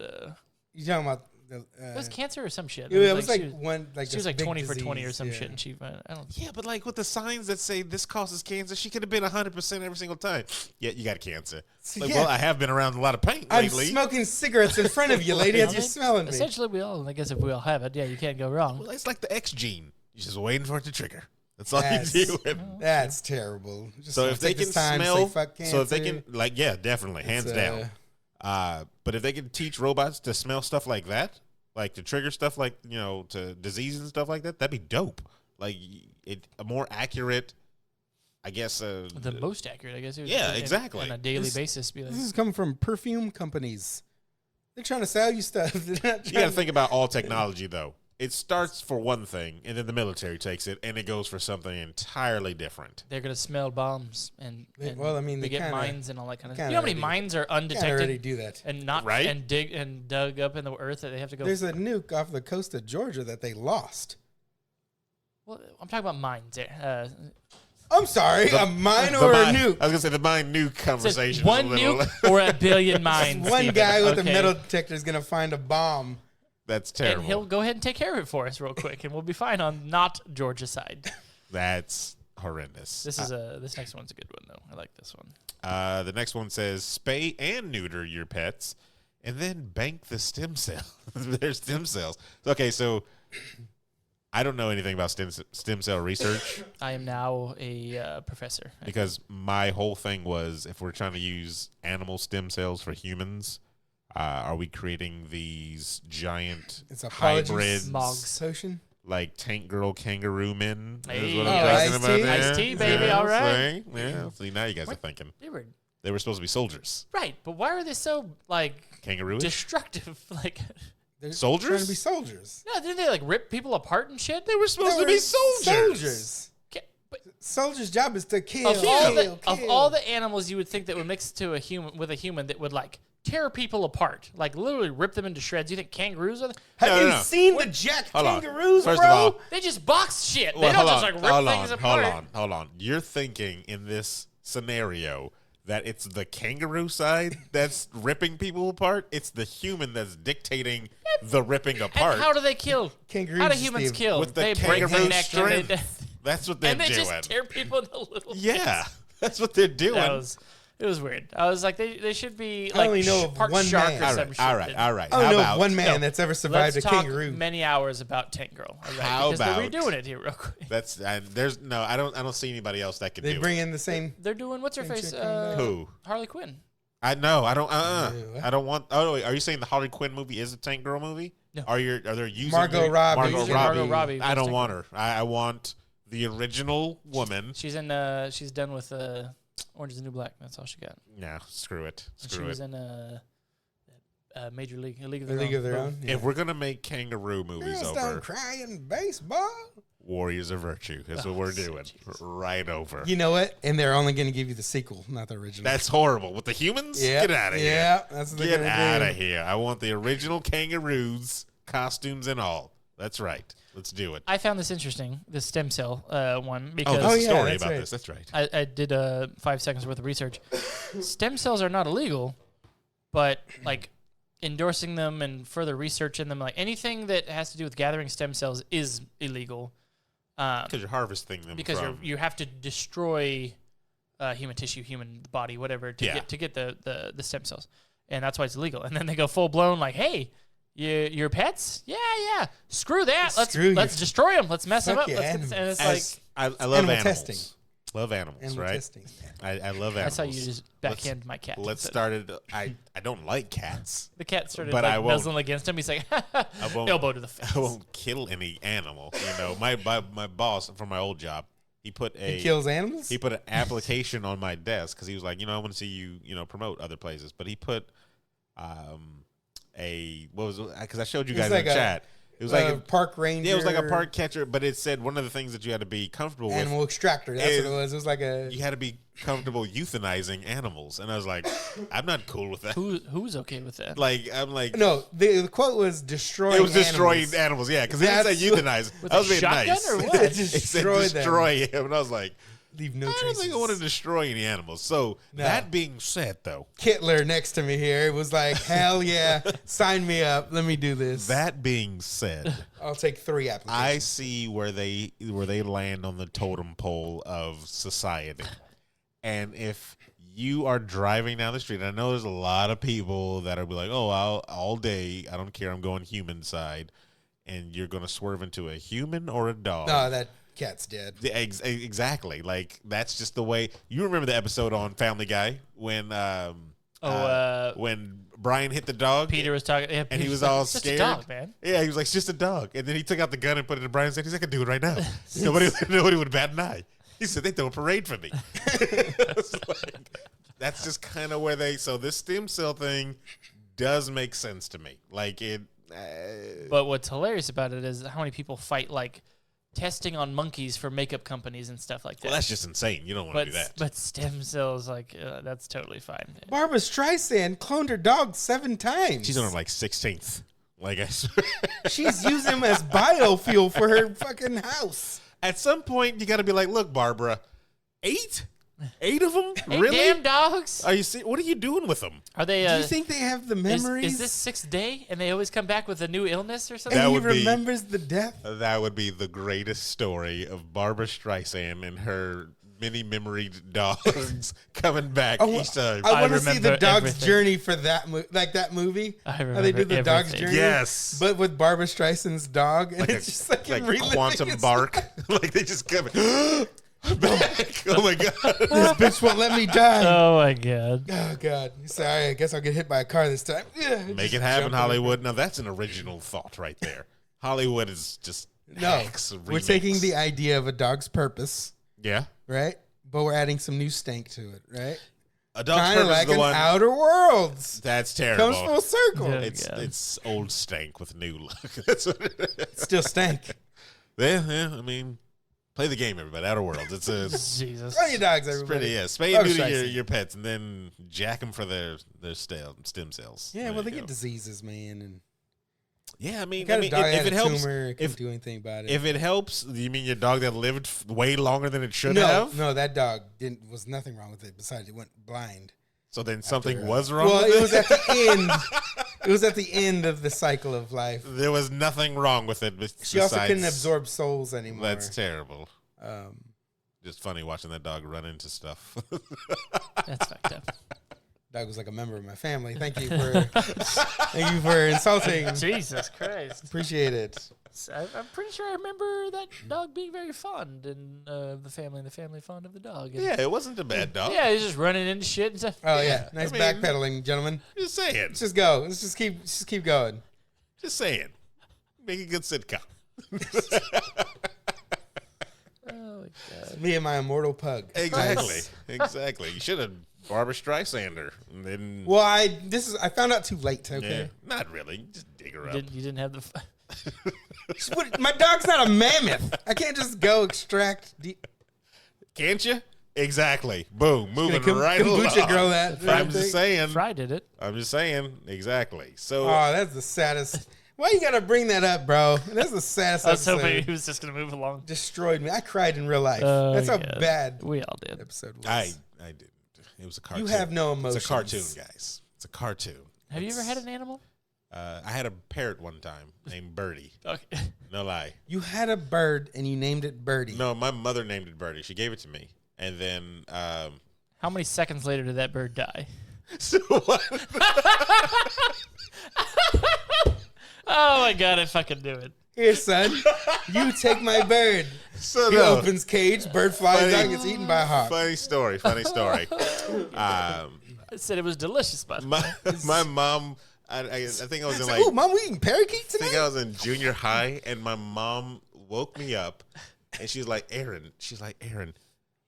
You talking about the? it was cancer or some shit. Yeah, it was she like one. Like she was this like big 20 for 20 or disease, some yeah. shit, and she I don't. Yeah, but like with the signs that say this causes cancer, she could have been 100% every single time. Yeah, you got cancer. Like, Yeah. well, I have been around a lot of paint I'm lately. smoking cigarettes in front of you, lady, as you're smelling me. Essentially, we all. I guess if we all have it, yeah, you can't go wrong. Well, it's like the X gene. You're just waiting for it to trigger. That's all That's- you do. That's terrible. Just So if they take can this time to smell, say fuck so if they cancer, can, like, yeah, definitely, hands it's, down. But if they can teach robots to smell stuff like that, like to trigger stuff like, to disease and stuff like that, that'd be dope. Like a more accurate, I guess. The most accurate, I guess. Yeah, exactly. On a daily This- basis, be like, This is coming from perfume companies. They're trying to sell you stuff. They're not You got to trying think about all technology, though. it starts for one thing, and then the military takes it, and it goes for something entirely different. They're gonna smell bombs Well, I mean, they they get kinda- mines and all that kind of. they You know how many kinda mines are Can't already undetected do that. and not Right? and dug up in the earth that they have to go. There's a nuke off the coast of Georgia that they lost. Well, I'm talking about mines. I'm sorry, a mine The or a mine- nuke? I was gonna say the mine nuke It says conversation. one is a little, nuke or a billion mines. One Steven, guy with a okay? metal detector is gonna find a bomb. That's And terrible. he'll go ahead and take care of it for us real quick, and we'll be fine on not Georgia side. That's horrendous. This is this next one's a good one though. I like this one. The next one says spay and neuter your pets, and then bank the stem cell. Their stem cells. Okay, so I don't know anything about stem cell research I am now a professor. because my whole thing was if we're trying to use animal stem cells for humans, are we creating these giant It's a hybrids Mogs. Potion. like tank girl kangaroo men? Hey. Is what Oh, I'm talking Ice-T? about there? Ice-T, baby, Yeah, all right. see? Yeah, see, now you guys are thinking. They were supposed to be soldiers. Right, but why are they so like Kangaroo? destructive? Like, They're Soldiers? trying to be soldiers. no, didn't they like rip people apart and shit? They were supposed to They be were soldiers. But Soldiers' job is to kill. of all kill, of kill. all the animals you would think that would mix to a human with a human that would like tear people apart, like literally rip them into shreds. You think kangaroos are? Have No, you no, no. seen the jacked Hold on. kangaroos, First bro? of all, They just box shit. well, They don't just like rip things apart. hold on. You're thinking in this scenario that it's the kangaroo side that's ripping people apart. It's the human that's dictating the ripping apart. And how do they kill? Kangaroos How do just humans leave kill? with the They break their kangaroo neck and they, strength. That's what they're and they doing. just tear people into little. Yeah, that's what they're doing. It was weird. I was like, they should be I like only know of part one shark man. or all some right, shit. all right, all right. I don't How know about of one man no, that's ever survived Let's a talk kangaroo. many hours about Tank Girl. All right, How because about- they're redoing it here real quick. that's and there's no. I don't see anybody else that could They do bring it. in the same. They're doing what's her Same face? chick coming back. Who? Harley Quinn. I know. I don't. Ew. I don't want. Oh, wait, are you saying the Harley Quinn movie is a Tank Girl movie? No. Are they using Margot Robbie. Margot Using Robbie. Margot Robbie I as don't Tank want her. I want the original woman. She's in. She's done with Orange Is the New Black. That's all she got. No, screw it. And she Screw was it. in Major League, A League of A Their League of Their Own. Own. If we're gonna make kangaroo movies Girls over, don't cry in baseball. Warriors of Virtue. That's what we're doing. Jesus. Right over. You know what? And they're only going to give you the sequel, not the original. That's horrible. With the humans? yeah. Get out of here. Yeah, that's what they're Get going to out do. of here. I want the original kangaroos, costumes and all. That's right. Let's do it. I found this interesting, the stem cell one, Oh, because there's a yeah, story that's about right. this. That's right. I did 5 seconds worth of research. Stem cells are not illegal, but like endorsing them and further research in them, like anything that has to do with gathering stem cells is illegal. Because you're harvesting them Because from... you have to destroy human tissue, human body, whatever, to Yeah. get the stem cells, and that's why it's illegal. And then they go full blown like, hey. Your pets? Yeah. Screw that. Screw Let's you. destroy them. Let's mess them Fuck up. your And it's As- like I love Animal animals. testing. Love animals, Animal right? testing. I love animals. that's how you just backhand my cat. Let's So start it. I don't like cats. The cat started But I like won't- nuzzling against him. He's like, won't- elbow to the face. I won't kill any animal. You know, my boss from my old job, he put He kills animals? He put an application on my desk because he was like, I want to see you, promote other places. But he put because I showed you It was guys in like a- chat. It was like a park ranger. yeah, it was like a park catcher, but it said one of the things that you had to be comfortable with. Animal extractor. That's is- what it was. It was like a. You had to be comfortable euthanizing animals, and I was like, I'm not cool with that. Who's okay with that? Like, I'm like, No, the quote was destroying. it was destroying animals. animals. Yeah, because it didn't say That's euthanize. With I a was being shotgun nice. or what? It said Destroy them. destroy him, and I was like, Leave no I don't traces. think I want to destroy any animals. So No. that being said, though, Hitler next to me here was like, hell yeah, sign me up. Let me do this. that being said, I'll take 3 I applications. see where they land on the totem pole of society, and if you are driving down the street, I know there's a lot of people that are be like, "Oh, all day, I don't care, I'm going human side," and you're going to swerve into a human or a dog. No, that cat's dead. Exactly. Like that's just the way. You remember the episode on Family Guy when when Brian hit the dog, Peter was talking, yeah, and he Peter's was like, all "It's just scared. a dog, man." Yeah, he was like, "It's just a dog," and then he took out the gun and put it in Brian's hand. He's like, "I can do it right now." nobody would bat an eye. He said they throw a parade for me. It's like, that's just kind of where they. So this stem cell thing does make sense to me. Like it. But what's hilarious about it is how many people fight like testing on monkeys for makeup companies and stuff like that. Well, that's just insane. You don't want to do that. But stem cells, like that's totally fine. Barbara Streisand cloned her dog 7 times. She's on her like 16th. Like I swear. She's using them as biofuel for her fucking house. At some point, you got to be like, look, Barbara, 8? 8 of them? Hey, Really? damn dogs! Are you what are you doing with them? Are they? Do you think they have the memories? Is this 6th day, and they always come back with a new illness or something? That and he would be- remembers the death? That would be the greatest story of Barbara Streisand and her many memoried dogs coming back each time. I want to see remember the dog's everything. journey for that that movie. I How they do remember the dog's everything. journey. Yes. But with Barbara Streisand's dog. And it's just like, like reliving quantum his- bark. Like they just come back. Oh my god. This bitch won't let me die. Oh my god! Oh, God. Sorry, I guess I'll get hit by a car this time. Yeah, Make just it happen, jumping Hollywood. Now that's an original thought right there. Hollywood is just No, hacks we're remakes. taking the idea of a dog's purpose, Yeah. right? But we're adding some new stank to it, right? A dog's Kind of purpose like is the an one. Outer Worlds. That's terrible. Comes full circle. Yeah. It's old stank with new look. That's what it is. Still stank. Yeah. I mean, play the game, everybody. Outer Worlds. It's a Jesus. Throw your dogs, it's everybody. pretty. Yeah, spay Dog and neuter strikes. your pets, and then jack them for their stem cells. Yeah, There well, they you get go. diseases, man, and Yeah, I mean, got a dog if had it a helps, tumor, it couldn't if do anything about it. if it helps, you mean your dog that lived way longer than it should no, have? no, that dog was nothing wrong with it. Besides, it went blind. So then something After, was wrong. Well, with it was at the end. It was at the end of the cycle of life. There was nothing wrong with it. She also couldn't besides- absorb souls anymore. That's terrible. Um, Just funny watching that dog run into stuff. That's fucked up. dog was like a member of my family. Thank you for insulting. Jesus Christ! Appreciate it. I'm pretty sure I remember that dog being very fond and the family and the family fond of the dog. And Yeah, it wasn't a bad dog. yeah, he's just running into shit and stuff. Oh yeah, nice I mean- backpedaling, gentlemen. Just saying. Let's just go. Let's just keep going. Just saying. Make a good sitcom. Oh my god! Me and my immortal pug. Exactly. Exactly. You should have Barbara Streisand her. And then, Well, I found out too late. yeah, Okay, not really. Just dig her up. You didn't have the. my dog's not a mammoth. I can't just go extract. Can't you? Exactly. Boom. Moving right kombucha along. girl that. I'm just saying. Fry did it. I'm just saying. Exactly. So, Oh, that's the saddest. Why you gotta bring that up, bro? That's the saddest I was hoping episode. he was just gonna move along. Destroyed me. I cried in real life. Oh, That's how God. bad We all did. episode was. I didn't. It was a cartoon. You have no emotions. It's a cartoon, guys. It's a cartoon. Have you ever had an animal? I had a parrot one time named Birdie. Okay. No lie. You had a bird and you named it Birdie. No, my mother named it Birdie. She gave it to me. And then, How many seconds later did that bird die? so what? Oh my god! I fucking knew it. Here, son. You take my bird. So He no. opens cage. Bird flies Funny. out. Gets eaten by a hawk. Funny story. Funny story. I said it was delicious, but my mom. I think I was in Like, like. ooh, mom, we eating parakeet I think tonight? I was in junior high, and my mom woke me up, and she's like, "Aaron,"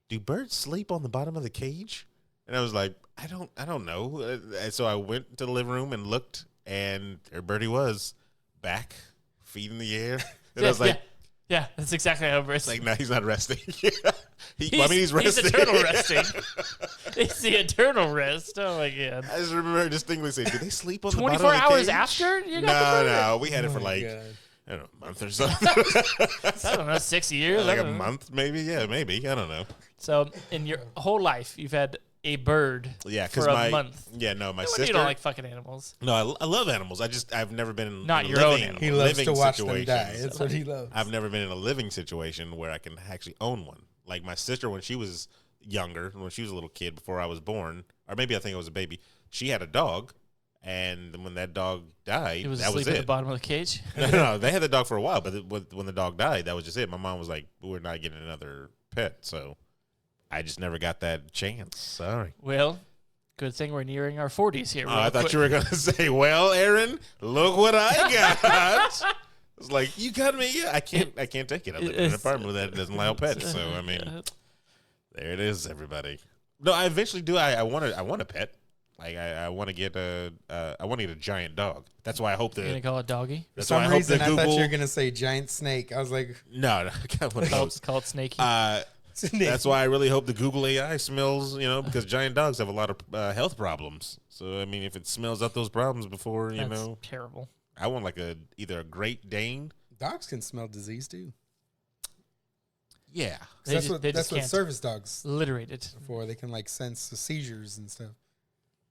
do birds sleep on the bottom of the cage? And I was like, I don't know. And so I went to the living room and looked, and there Birdie was back, feet in the air. And I was like, yeah, that's exactly how it works. like, no, he's not resting. He's resting. He's eternal resting. It's the eternal rest. Oh my god! I just remember her distinctly saying, "Do they sleep on the bottom 24 of the hours cage?" after you got the bird? No, we had it for Oh my like God. I don't know, a month or something. I don't know, 6 years. Like I a don't know. month, maybe. Yeah, maybe. I don't know. So in your whole life, you've had a bird Yeah, because for a my month. yeah, no, my No wonder sister. you don't like fucking animals. No, I love animals. I've never been in Not a your own living, animal. He loves living to watch them situations. die. That's what he loves. I've never been in a living situation where I can actually own one. Like my sister, when she was younger, when she was a little kid before I was born, or maybe I think I was a baby, she had a dog, and when that dog died, He was that was asleep at the it. bottom of the cage. No, they had the dog for a while, but when the dog died, that was just it. My mom was like, "We're not getting another pet," so I just never got that chance. Sorry. Well, good thing we're nearing our 40s here. Oh, I thought you were gonna say, "Well, Aaron, look what I got." It's like you got me. Yeah, I can't take it. I live in an apartment that doesn't allow pets, so I mean, there it is, everybody. No, I eventually do. I want a pet. Like I want to get a giant dog. That's why I hope You're gonna the. call it doggy? For That's why I some hope reason, the I thought you Google. were gonna say giant snake. I was like, No, I got one of those. Call it snaky. That's why I really hope the Google AI smells, because giant dogs have a lot of health problems. So I mean, if it smells out those problems before, That's terrible. I want like either a Great Dane. dogs can smell disease too. Yeah, That's what just can't. service dogs Literate it. for. They can like sense the seizures and stuff.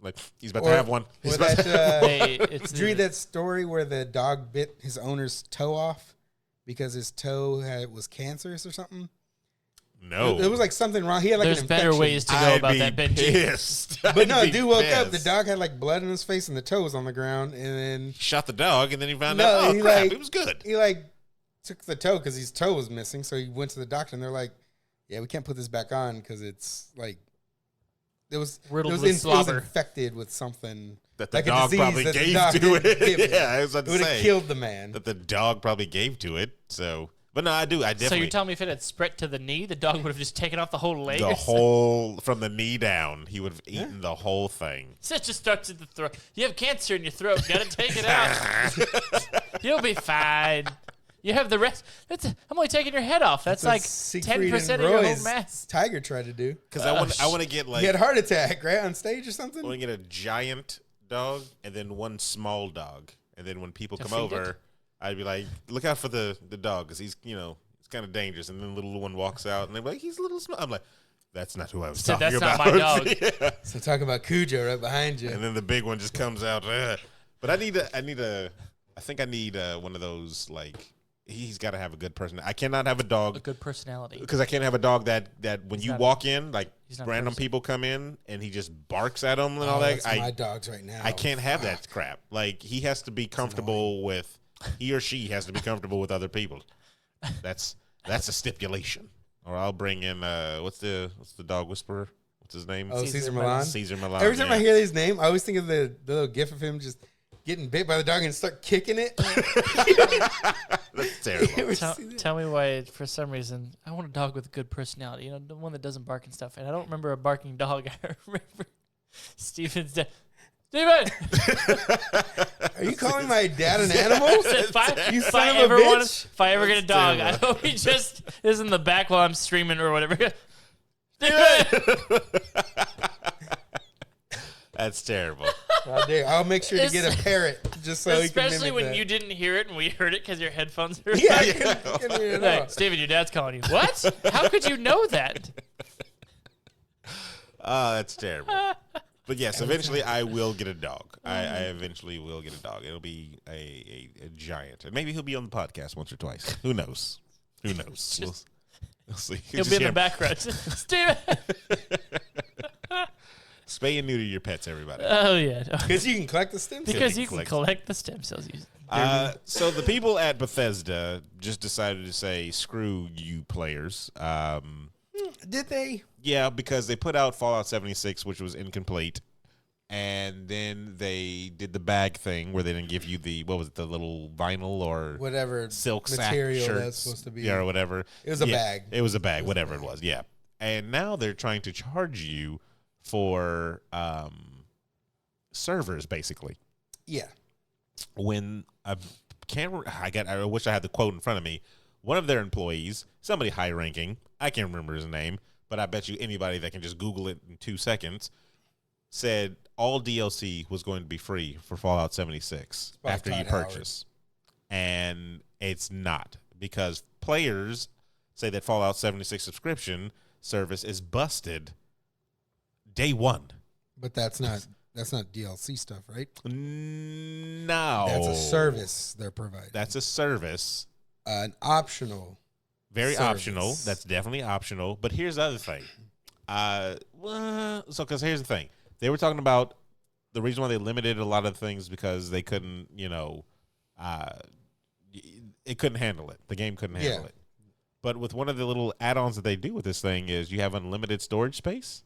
like he's about to have one. Or He's about to- did you read that story where the dog bit his owner's toe off because his toe was cancerous or something? no, It was like something wrong. He had like There's an better infection. ways to go I'd about be that, Benji. pissed. But no, I'd be dude woke up. The pissed. dog had like blood in his face and the toe was on the ground. And then He shot the dog, and then he found No, out. Oh he, crap! like- It was good. he like took the toe because his toe was missing. So he went to the doctor and they're like, "Yeah, we can't put this back on because it's like it was Riddled it was, with it was slobber. infected with something That the like a dog disease probably that the gave dog to didn't it. give him. Yeah, I was about It to would have say killed the man." that the dog probably gave to it. So, but no, I do. I So definitely you're telling me if it had spread to the knee, the dog would have just taken off the whole leg? the or something? whole from the knee down. He would have eaten the whole thing. So it just starts at the throat. You have cancer in your throat. Gotta take it out. You'll be fine. You have the rest. I'm only taking your head off. That's like Siegfried 10% and of your whole Roy's mass. Tiger tried to do. Because I want to get like He had a heart attack, right, on stage or something? I want to get a giant dog and then one small dog, and then when people To come feed over, it? I'd be like, look out for the dog because he's it's kind of dangerous. And then the little one walks out, and they're like, he's a little small. I'm like, that's not who I was So talking that's about. not my dog. Yeah. So talk about Cujo right behind you. And then the big one just comes out. But I think I need one of those like. He's got to have a good person. I cannot have a A dog good personality. because I can't have a dog that when He's you not walk in, like he's not a random person. people come in and he just barks at them and all Oh, that. that's my dogs right now. I can't have that crap. Like he has to be comfortable with he or she has to be comfortable with other people. That's a stipulation. Or I'll bring in what's the dog whisperer? What's his name? Oh, Caesar Caesar Milan. Milan. Caesar Milan. Every time yeah. I hear his name, I always think of the little gif of him just getting bit by the dog and start kicking it. That's terrible. You ever Tell, see that? tell me why, for some reason, I want a dog with a good personality. The one that doesn't bark and stuff. And I don't remember a barking dog. I remember Steven's dad. Steven! Are you calling my dad an animal? You if son I of a ever bitch. if I ever get a dog, I terrible. hope he just is in the back while I'm streaming or whatever. Steven! That's terrible. Oh, dear. I'll make sure to get It's- a parrot just so he can Especially mimic when that. you didn't hear it and we heard it because your headphones are Yeah, I Yeah. couldn't hear it all. Like, Steven, your dad's calling you. What? How could you know that? Oh, that's terrible. But yes, eventually I will get a dog. I eventually will get a dog. It'll be a giant. And maybe he'll be on the podcast once or twice. Who knows? Who knows? We'll see. He'll be in the background. Steven! Spay and neuter your pets, everybody. Oh, yeah. Because you can collect the stem cells. Because you can collect- collect the stem cells. So the people at Bethesda just decided to say, screw you players. Did they? Yeah, because they put out Fallout 76, which was incomplete. And then they did the bag thing where they didn't give you the little vinyl or Whatever silk sack material shirts. that's supposed to be. Yeah, or whatever. It was a bag. It was a bag, whatever it was, yeah. And now they're trying to charge you for servers, basically. Yeah. When I wish I had the quote in front of me. One of their employees, somebody high ranking, I can't remember his name, but I bet you anybody that can just Google it in 2 seconds, said all DLC was going to be free for Fallout 76 Probably after you Todd Howard. purchase. And it's not, because players say that Fallout 76 subscription service is busted day one. But that's not DLC stuff, right? No. That's a service they're providing. That's a service. An optional. Very service. optional. That's definitely optional. But here's the other thing. Because here's the thing. They were talking about the reason why they limited a lot of things because they couldn't, it couldn't handle it. The game couldn't handle it. But with one of the little add-ons that they do with this thing is you have unlimited storage space.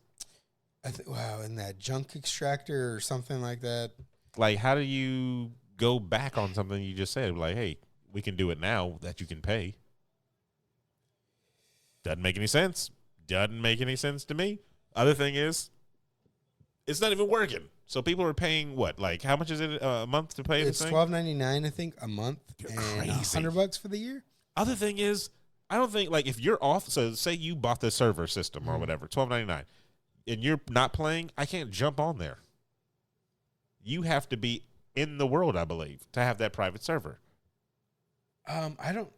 Wow, and that junk extractor or something like that. Like, how do you go back on something you just said? Like, hey, we can do it now that you can pay. Doesn't make any sense. Doesn't make any sense to me. Other thing is, it's not even working. So people are paying what? Like, how much is it a month to pay It's this thing? $12.99, I think, a month, and crazy. $100 for the year. Other thing is, I don't think, like, if you're off, so say you bought the server system or whatever, $12.99, and you're not playing, I can't jump on there. You have to be in the world, I believe, to have that private server. I don't.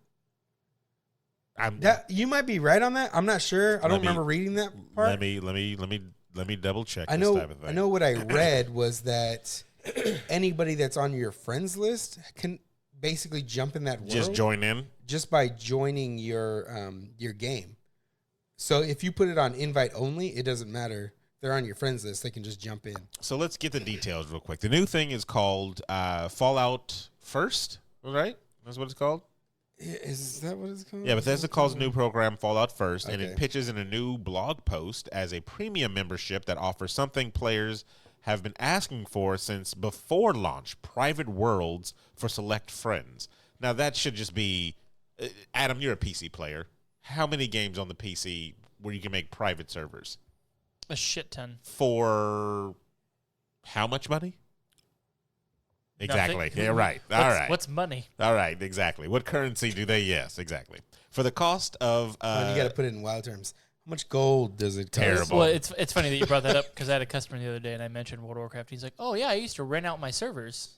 I'm, You might be right on that. I'm not sure. I don't remember reading that part. Let me double check. I this know. type of thing. I know what I read was that anybody that's on your friends list can basically jump in that world Just join in. just by joining your game. So if you put it on invite only, it doesn't matter. They're on your friends list. They can just jump in. So let's get the details real quick. The new thing is called Fallout First, right? That's what it's called? Is that what it's called? Yeah, Bethesda calls the new program Fallout First, and it Okay. pitches in a new blog post as a premium membership that offers something players have been asking for since before launch, private worlds for select friends. Now, that should just be... Adam, you're a PC player. How many games on the PC where you can make private servers? A shit ton. For how much money? Exactly. Nothing. Yeah, right. All right. What's money? All right, exactly. What currency do they? Yes, exactly. For the cost of Well, you got to put it in wild terms. How much gold does it cost? Terrible. Well, it's funny that you brought that up because I had a customer the other day and I mentioned World of Warcraft. He's like, "Oh yeah, I used to rent out my servers.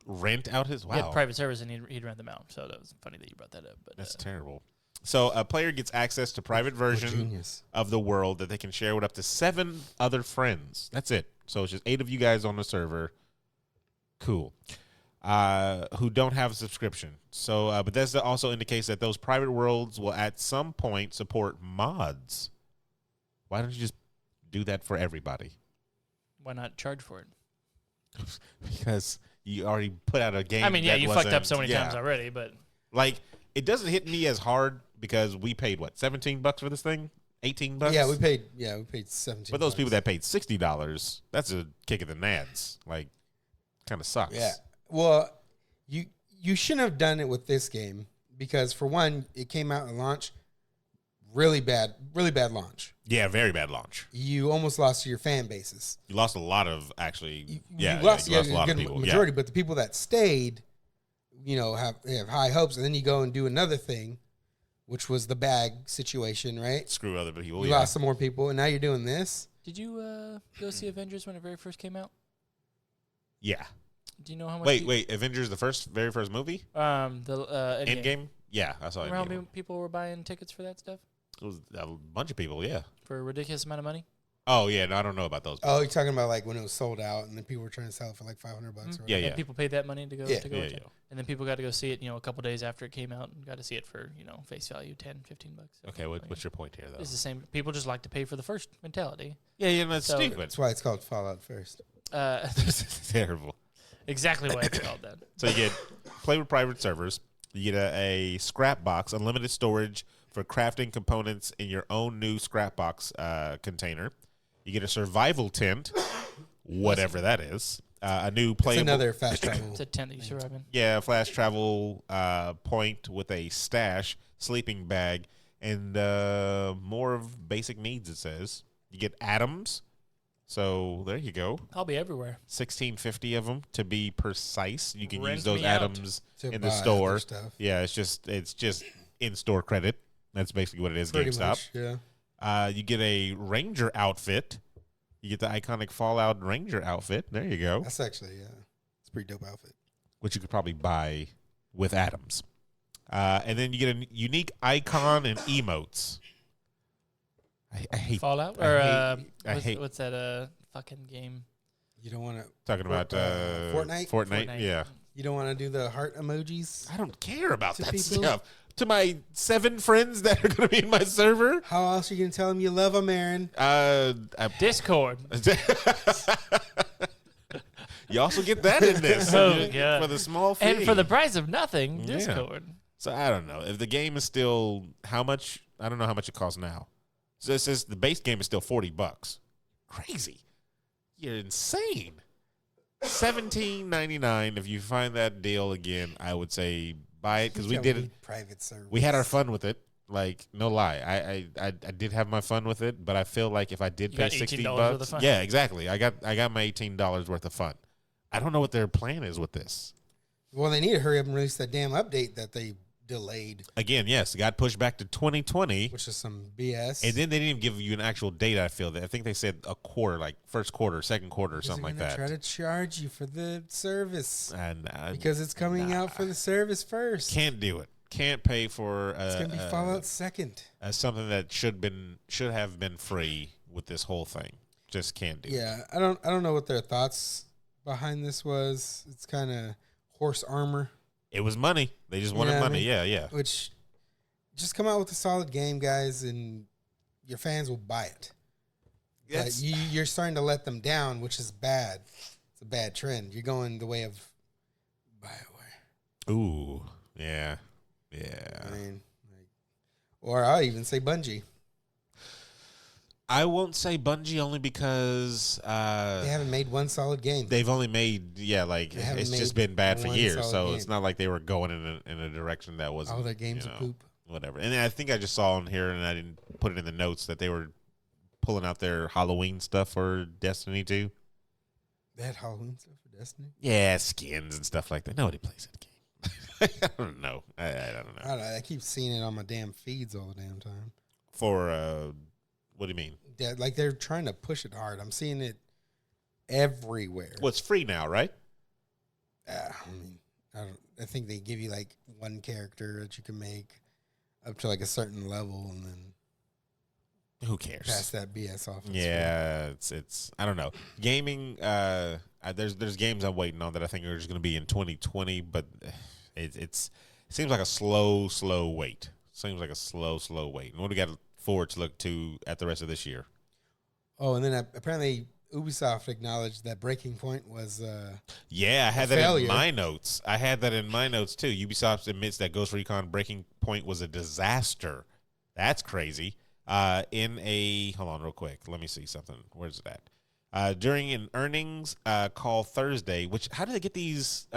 rent out his He had wow. private servers and he'd rent them out." So that was funny that you brought that up. But That's terrible. So a player gets access to private version Genius. of the world that they can share with up to 7 other friends. That's it. So it's just 8 of you guys on the server. Cool. Who don't have a subscription. So Bethesda also indicates that those private worlds will at some point support mods. Why don't you just do that for everybody? why not charge for it? Because you already put out a game. I mean, yeah, that you fucked up wasn't- so many yeah. times already, but Like, it doesn't hit me as hard because we paid what, $17 for this thing? $18? Yeah, we paid 17. But those people that paid $60, that's a kick in the nads. Like, kind of sucks. Yeah. Well, you shouldn't have done it with this game because for one, it came out at launch really bad launch. Yeah, very bad launch. You almost lost your fan bases. You lost a lot of actually. You lost lost a lot a of good people. majority, but the people that stayed, have high hopes, and then you go and do another thing, which was the bag situation, right? Screw other people. You lost some more people, and now you're doing this. did you go see Avengers when it very first came out? Yeah. Do you know how much? Wait. Avengers, the very first movie? The Endgame? Yeah, I saw Remember how Endgame. many people were buying tickets for that stuff It was a bunch of people, yeah. for a ridiculous amount of money? Oh, yeah, no, I don't know about those. Oh, you're talking about like when it was sold out, and then people were trying to sell it for like $500 or Yeah, whatever. yeah. And people paid that money to go Yeah. to go Yeah, watch yeah. it. And then people got to go see it, a couple days after it came out and got to see it for, face value, $10, $15. Okay, what's your point here, though? It's the same. People just like to pay for the first mentality. Yeah, that's So- stupid. That's why it's called Fallout First. It's terrible. Exactly why it's called that. So you get play with private servers. You get a scrap box, unlimited storage for crafting components in your own new scrap box container. You get a survival tent, whatever that is. A new It's playable, another fast travel. It's a tent that you survive in. yeah, flash travel point with a stash, sleeping bag, and more of basic needs. It says you get atoms. So there you go. I'll be everywhere. 1650 of them to be precise. You can Rent use those me out. atoms To in buy the other store. stuff. Yeah, it's just in-store credit. That's basically what it is. Pretty GameStop. much, yeah. You get a Ranger outfit. You get the iconic Fallout Ranger outfit. There you go. That's actually, it's a pretty dope outfit. Which you could probably buy with atoms. And then you get a unique icon and emotes. I hate Fallout? I Or hate- what's that fucking game? You don't want to. talking about Fortnite? Fortnite. Yeah. You don't want to do the heart emojis. I don't care about To that people? stuff. To my 7 friends that are going to be in my server. How else are you gonna tell them you love them, Aaron? Discord. You also get that in this Oh, God. for the small fee. And for the price of nothing, Yeah. Discord. So I don't know if the game is still how much. I don't know how much it costs now. So it says the base game is still $40. Crazy, you're insane. $17.99. If you find that deal again, I would say buy it because we did it. Private server. We had our fun with it. Like, no lie, I did have my fun with it, but I feel like if I did You pay got $18 $60, worth of fun. yeah, exactly. I got my $18 worth of fun. I don't know what their plan is with this. Well, they need to hurry up and release that damn update that they delayed, Again, yes, it got pushed back to 2020, which is some BS. and then they didn't even give you an actual date. I feel that I think they said a quarter, like first quarter, second quarter, or something like that. Try to charge you for the service And because it's coming out for the service first. can't do it. Can't pay for. It's gonna be Fallout second. Something that should have been free with this whole thing. Just can't do it. Yeah, I don't know what their thoughts behind this was. It's kind of horse armor, It was money. They just wanted Yeah, I money. mean- Yeah. which just come out with a solid game, guys, and your fans will buy it. But That's- you're starting to let them down, which is bad. It's a bad trend. You're going the way of BioWare. Ooh. Yeah. Yeah. I mean, or I'll even say Bungie. I won't say Bungie only because They haven't made one solid game. they've only made haven't it's just made been bad for one years. solid So game. it's not like they were going in a direction that wasn't. All their games you are know, poop. Whatever. And I think I just saw on here, and I didn't put it in the notes, that they were pulling out their Halloween stuff for Destiny 2. They had Halloween stuff for Destiny. Yeah, skins and stuff like that. Nobody plays that game. I don't know. I don't know. I don't know. I keep seeing it on my damn feeds all the damn time. For what do you mean? Yeah, like they're trying to push it hard. I'm seeing it everywhere. Well, it's free now, right? I mean, I think they give you like one character that you can make up to like a certain level, and then Who cares? pass that BS off. Yeah, it's I don't know. Gaming, there's games I'm waiting on that I think are just going to be in 2020, but it seems like a slow wait. Seems like a slow wait. And what do we got forward to look to at the rest of this year? Oh, and then apparently Ubisoft acknowledged that Breaking Point was Yeah, I had a that failure. in my notes. I had that in my notes too. Ubisoft admits that Ghost Recon Breaking Point was a disaster. That's crazy. Hold on real quick. Let me see something. Where's it at? During an earnings call Thursday, how do they get these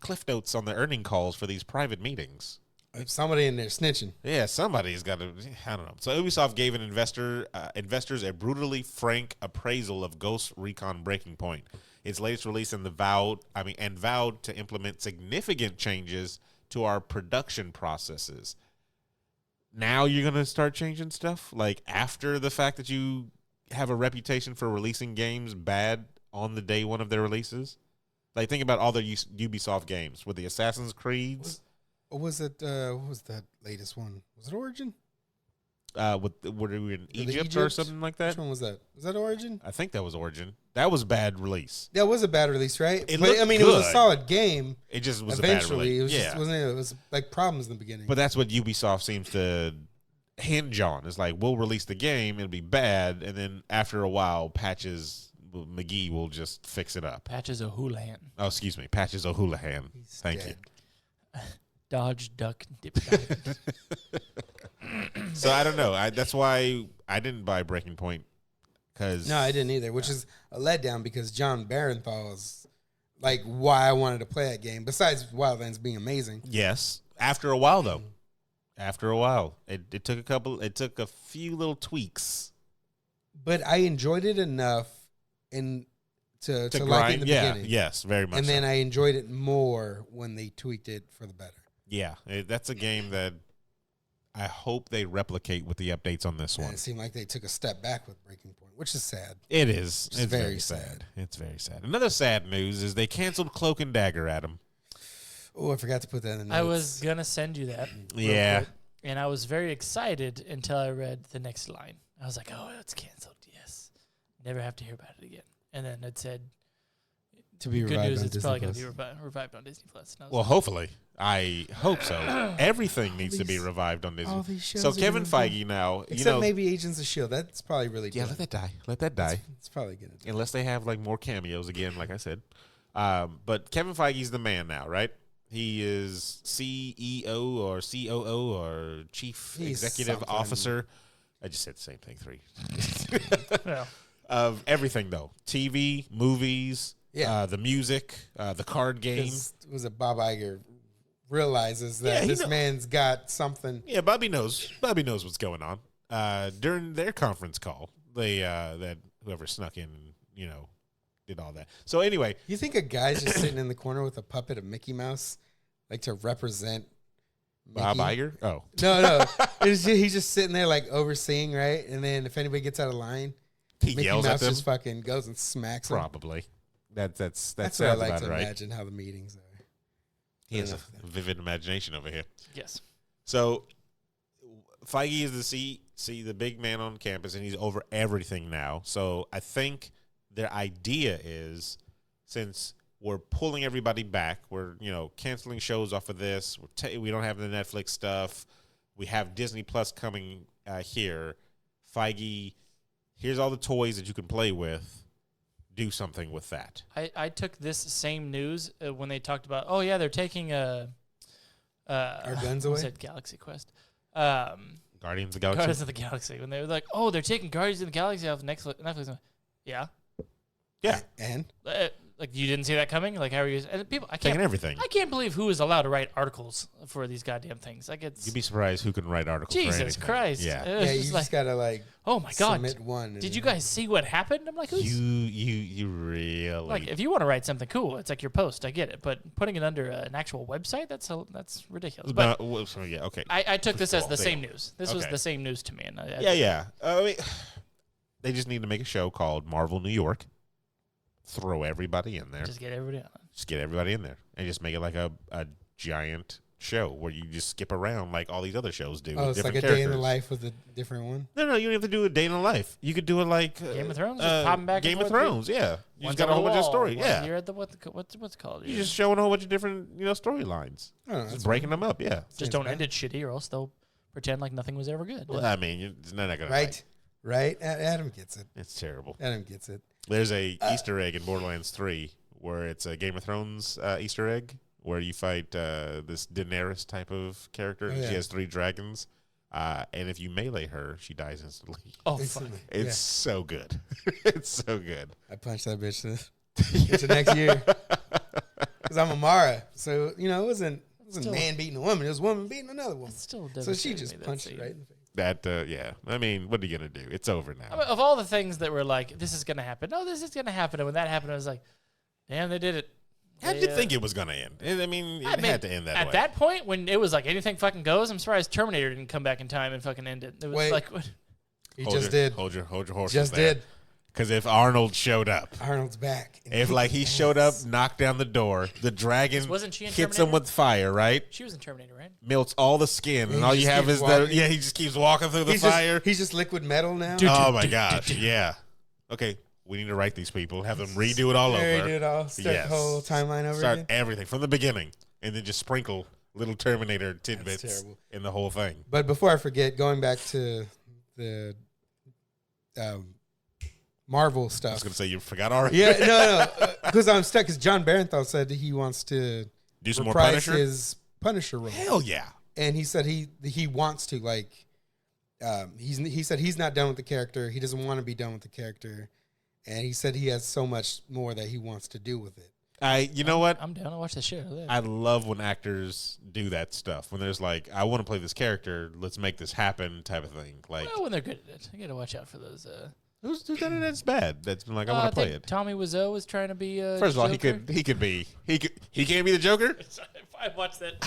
cliff notes on the earning calls for these private meetings? somebody in there snitching. Yeah, somebody's got to. I don't know. So Ubisoft gave investors a brutally frank appraisal of Ghost Recon Breaking Point, its latest release, and vowed to implement significant changes to our production processes. Now you're gonna start changing stuff, like after the fact that you have a reputation for releasing games bad on the day one of their releases. Like, think about all the Ubisoft games with the Assassin's Creeds. What was it? What was that latest one? Was it Origin? Were we in Egypt or something like that? Which one was that? Was that Origin? I think that was Origin. That was a bad release. That was a bad release, right? It But looked I mean, it was a good. solid game. It just was Eventually, a bad it was release. just, wasn't it? It was like problems in the beginning. But that's what Ubisoft seems to hinge on. It's like, we'll release the game, it'll be bad, and then after a while, McGee will just fix it up. Patches O'Houlihan. Oh, excuse me, Patches O'Houlihan. He's Thank dead. Dodge, duck, dip, dive. you. So I don't know. That's why I didn't buy Breaking Point. No, I didn't either, which is a letdown because John Barenthal is like why I wanted to play that game. Besides Wildlands being amazing, Yes. After a while, though. After a while, it took a few little tweaks but I enjoyed it enough to like it in the beginning. Yes, very much. And so. then I enjoyed it more when they tweaked it for the better. Yeah, that's a game that I hope they replicate with the updates on this And one. it seemed like they took a step back with Breaking Point, which is sad. It is. It's It's very very sad. It's very sad. Another sad news is they canceled Cloak and Dagger, Adam. Oh, I forgot to put that in the notes. I was gonna send you that. real Yeah. quick, and I was very excited until I read the next line. I was like, "Oh, it's canceled. Yes, never have to hear about it again." And then it said, to be "Good revived news, on it's Disney probably Plus. gonna be revived on Disney Plus." And I was Well, like, hopefully. I hope so. Everything needs to be these- revived on Disney. all these shows So are Kevin gonna be- Feige now, Except maybe Agents of S.H.I.E.L.D. That's probably really yeah, done. let that die. Let that die. It's probably going to do. Unless they have like more cameos again, like I said. But Kevin Feige's the man now, right? He is CEO or COO or Chief He's Executive something. Officer. I just said the same thing 3. well, Of everything, though. TV, movies, Yeah. the music, the card game. 'Cause was it Bob Iger realizes that Yeah, he this know- man's got something. Yeah, Bobby knows. Bobby knows what's going on. During their conference call, they that whoever snuck in, did all that. So anyway, You think a guy's just sitting in the corner with a puppet of Mickey Mouse, like to represent Bob Mickey? Iger. Oh, No. He's just sitting there like overseeing, right? And then if anybody gets out of line, he Mickey yells Mouse at them. just fucking goes and smacks him. Probably. That's That's what I sounds like about to right. imagine how the meetings are. He has a vivid imagination over here. Yes. So Feige is the big man on campus, and he's over everything now. So I think their idea is, since we're pulling everybody back, we're canceling shows off of this. We don't have the Netflix stuff. We have Disney Plus coming here. Feige, here's all the toys that you can play with. Do something with that. I took this same news when they talked about, oh, yeah, they're taking Our guns I away? said Galaxy Quest. Guardians of the Galaxy. Guardians of the Galaxy. When they were like, oh, they're taking Guardians of the Galaxy off Netflix. Yeah. Yeah, And Like, you didn't see that coming? Like, how are you? And people, taking everything. I can't believe who is allowed to write articles for these goddamn things. Like, it's You'd be surprised who can write articles. for Jesus anything. Christ. Yeah. It was yeah, you just just like, gotta like oh my God. submit one. and Did you then- guys see what happened? I'm like, who's You really like, if you want to write something cool, it's like your post. I get it, but putting it under an actual website, that's ridiculous. But yeah, okay. I took this as Well, the they- same news. This was okay. the same news to me, and Yeah. I mean, they just need to make a show called Marvel New York. Throw everybody in there. just get everybody on. Just get everybody in there and just make it like a giant show where you just skip around like all these other shows do. Oh, with it's like different a day in the characters. life with a different one. No, you don't have to do a day in the life. You could do it like Game of Thrones, just popping back and Game of forth. Thrones, yeah. You One's just got on a whole bunch of wall, story, one yeah. You're at the what's it called? You're just showing a whole bunch of different storylines. Oh, that's Just breaking them up, yeah. just don't end it shitty, or else they'll pretend like nothing was ever good. Well, I mean, they're not gonna Right. Adam gets it. It's terrible. Adam gets it. There's a Easter egg in Borderlands 3 where it's a Game of Thrones Easter egg where you fight this Daenerys type of character. Oh, and yeah. She has 3 dragons. And if you melee her, she dies instantly. Oh, fuck. Instantly. It's so good. It's so good. I punched that bitch into next year because I'm a Mara. So it wasn't Still- man beating a woman. It was a woman beating another woman. It's still So she devastating just me, that punched it scene. right in the face. That yeah. I mean, what are you gonna do? It's over now. I mean, of all the things that were like, this is gonna happen. No, this is gonna happen. And when that happened, I was like, damn, they did it. How did you think it was gonna end? I mean, it had to end that at way. that point, when it was like anything fucking goes, I'm surprised Terminator didn't come back in time and fucking end it. It was Wait. like, what? He Hold just your- did. Hold your horses. Just did. Because if Arnold showed up, Arnold's back. and if kicked like he ass. showed up, knocked down the door, the dragon Wasn't she in hits him Terminator? with fire, right? She was in Terminator, right? Melts all the skin, and He all you just have keeps is walking. he just keeps walking through the He's fire. he's just liquid metal now. Oh my gosh, yeah. Okay, we need to write these people, have them redo it all There over. he did all. Start Yes. the whole timeline over Start again. everything from the beginning, and then just sprinkle little Terminator That's tidbits terrible. in the whole thing. But before I forget, going back to the Marvel I was stuff. gonna say you forgot already. Yeah, no, because I'm stuck. Because John Barenthal said that he wants to Do some more reprise Punisher. his Punisher role, Hell yeah. and he said he wants to like. He said he's not done with the character. He doesn't want to be done with the character, and he said he has so much more that he wants to do with it. You know what? I'm down to watch the shit out of that. I love when actors do that stuff. When there's like, I want to play this character, let's make this happen, type of thing. Like, well, when they're good at it, you gotta watch out for those. who's done it that's bad? That's been like, I want to play think it. Tommy Wiseau was trying to be. First of all, he Joker. can't be the Joker. I watched that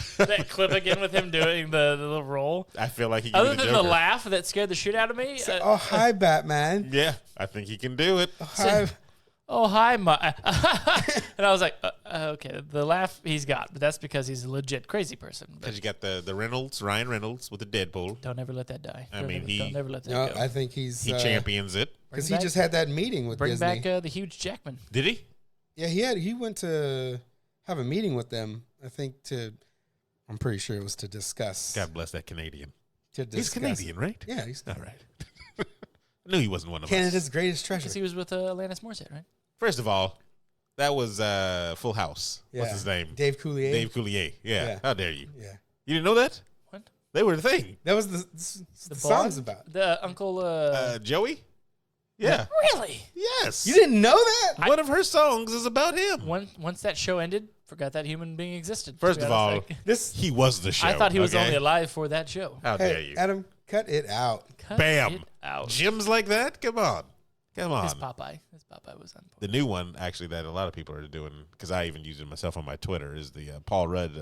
clip again with him doing the little role. I feel like he can Other be the than Joker. the laugh that scared the shit out of me. Oh, hi, Batman. Yeah, I think he can do it. Hi. Oh, hi, and I was like, okay, the laugh he's got, but that's because he's a legit crazy person. But Because you got the Ryan Reynolds with the Deadpool. don't ever let that die. I mean, don't ever let that No, go. I think he's He champions it. because Bring he back- just had that meeting with Bring Disney. back the huge Jackman. Did he? Yeah, he went to have a meeting with them. I think I'm pretty sure it was to discuss. God bless that Canadian. To He's discuss. Canadian, right? Yeah, he's All right. I knew he wasn't one of Canada's us. greatest Because treasure. he was with Alanis Morissette, right? First of all, that was Full House. What's Yeah. his name? Dave Coulier. Dave Coulier. Yeah. Yeah. How dare you? Yeah, You didn't know that? What? They were the thing. that was the song's blonde? about. The uncle. Joey? Yeah. Really? Yes. You didn't know that? One of her songs is about him. Once that show ended, Forgot that human being existed. to First be of honest. all, This. he was the show. I thought he was okay? only alive for that show. How dare Hey, you? Adam, cut it out. Cut Bam. it out. Gyms like that? Come on. His on. Popeye. His Popeye was on The new one, actually, that a lot of people are doing, because I even use it myself on my Twitter, is the Paul Rudd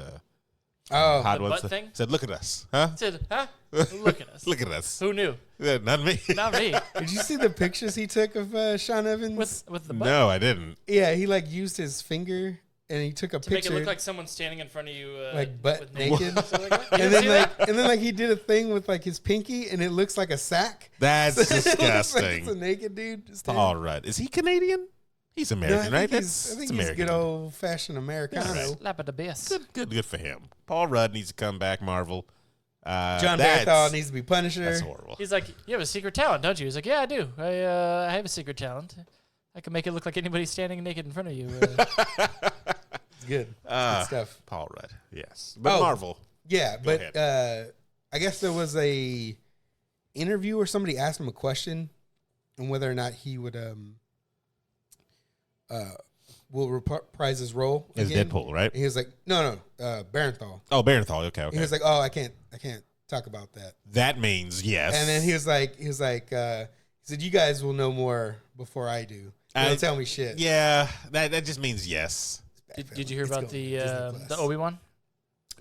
Oh, hot The ones butt that thing? said, "Look at us, huh? Said, huh? Look at us. Look at us." Who knew? Not me. Not me. did you see the pictures he took of Sean Evans? With the butt. No, I didn't. Yeah, he like used his finger and he took a To make picture it look like someone standing in front of you, like butt with naked. or something like that. You and didn't then see like and then like he did a thing with like his pinky and it looks like a sack. That's It looks like disgusting. it's a naked dude. just Paul Rudd. Is he Canadian? He's No, I American, think right? he's, I think he's good old fashioned Americano. Yeah, right. Slap at the base. Good for him. Paul Rudd needs to come back, Marvel. John That's- Bernthal needs to be Punisher. That's horrible. He's like, you have a secret talent, don't you? He's like, yeah, I do. I have a secret talent. I can make it look like anybody standing naked in front of you. It's good. Good stuff. Paul Rudd, yes. But Oh. Marvel. Yeah, Go but I guess there was a interview where somebody asked him a question on whether or not he would will reprise his role Is again. Deadpool, right? And he was like, no, Barenthal. Oh, Barenthal. Okay. He was like, oh, I can't talk about that. That means yes. And then he said, you guys will know more before I do. Don't tell me shit. Yeah, that just means yes. Did you hear It's about going to Disney the Plus. Obi-Wan?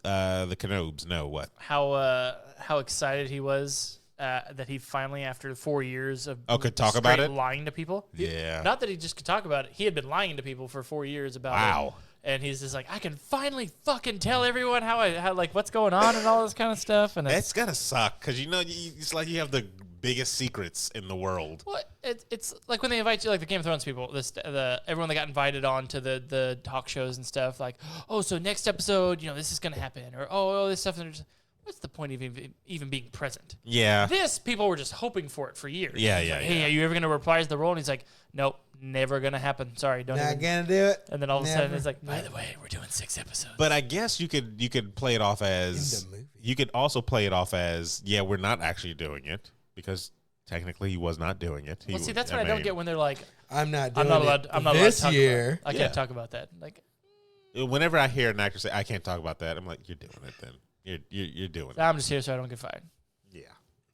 The Kenobes. No, what? How excited he was that he finally, after 4 years of could talk about straight it? lying to people. Yeah. Not that he just could talk about it. He had been lying to people for 4 years about it. Wow. And he's just like, I can finally fucking tell everyone how like what's going on and all this kind of stuff. And That's gotta suck because it's like you have the biggest secrets in the world. well, it's like when they invite you, like the Game of Thrones people, everyone that got invited on to the talk shows and stuff, like, oh, so next episode, this is gonna happen, or oh, this stuff. And they're just, what's the point of even being present? Yeah. This people were just hoping for it for years. Yeah, It's yeah, like, hey, yeah. are you ever gonna reprise the role? And he's like, nope, never gonna happen. Sorry, don't. Not Even. gonna do it. And then all of a sudden Never. it's like, by the way, we're doing 6 episodes. But I guess you could play it off as In the movie. you could also play it off as we're not actually doing it because technically he was not doing it. Well, see, that's what I don't get when they're like, I'm not doing I'm not allowed. it I'm not allowed to this talk year. About it. I Yeah. can't talk about that. Like, Whenever I hear an actor say I can't talk about that, I'm like, you're doing it then. You're doing it. I'm just here so I don't get fired. Yeah. Pretty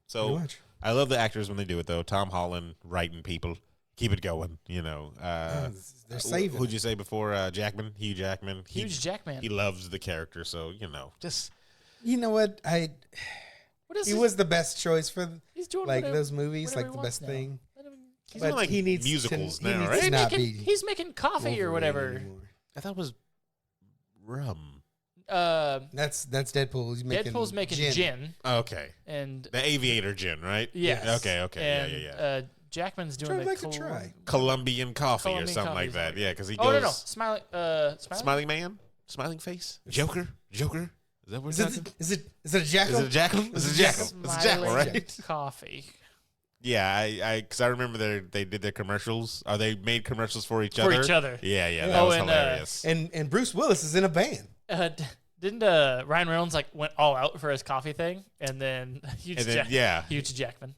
So much. I love the actors when they do it though. Tom Holland writing people, keep it going. They're saving. Who'd you say before? Jackman, Hugh Jackman. Huge Jackman. He loves the character, so just You know what? What is He this? was the best choice for He's doing like whatever- those movies, whatever like he the best wants now. thing. Let him- he's But doing like he needs musicals to, he now, needs right? to not be. He's making coffee or Wolverine whatever. anymore. I thought it was rum. That's Deadpool. He's making Deadpool's making gin, Okay, and the Aviator gin, right? yes. Okay. And, Yeah. Jackman's doing I'd the like to try. Colombian coffee or Colombian something coffee like is that. like- Yeah, because he Oh goes no, smiling, smiling man, smiling face, Joker. Is that what Is we're it talking? is it a jackal? Is it a jackal? It's a jackal. It's a jackal, Smiling right? Coffee Yeah, because I remember they did their commercials. Or they made commercials for each for other. each other. Yeah, Oh, that was and, hilarious. And Bruce Willis is in a band. Didn't Ryan Reynolds like went all out for his coffee thing, and then huge Jackman,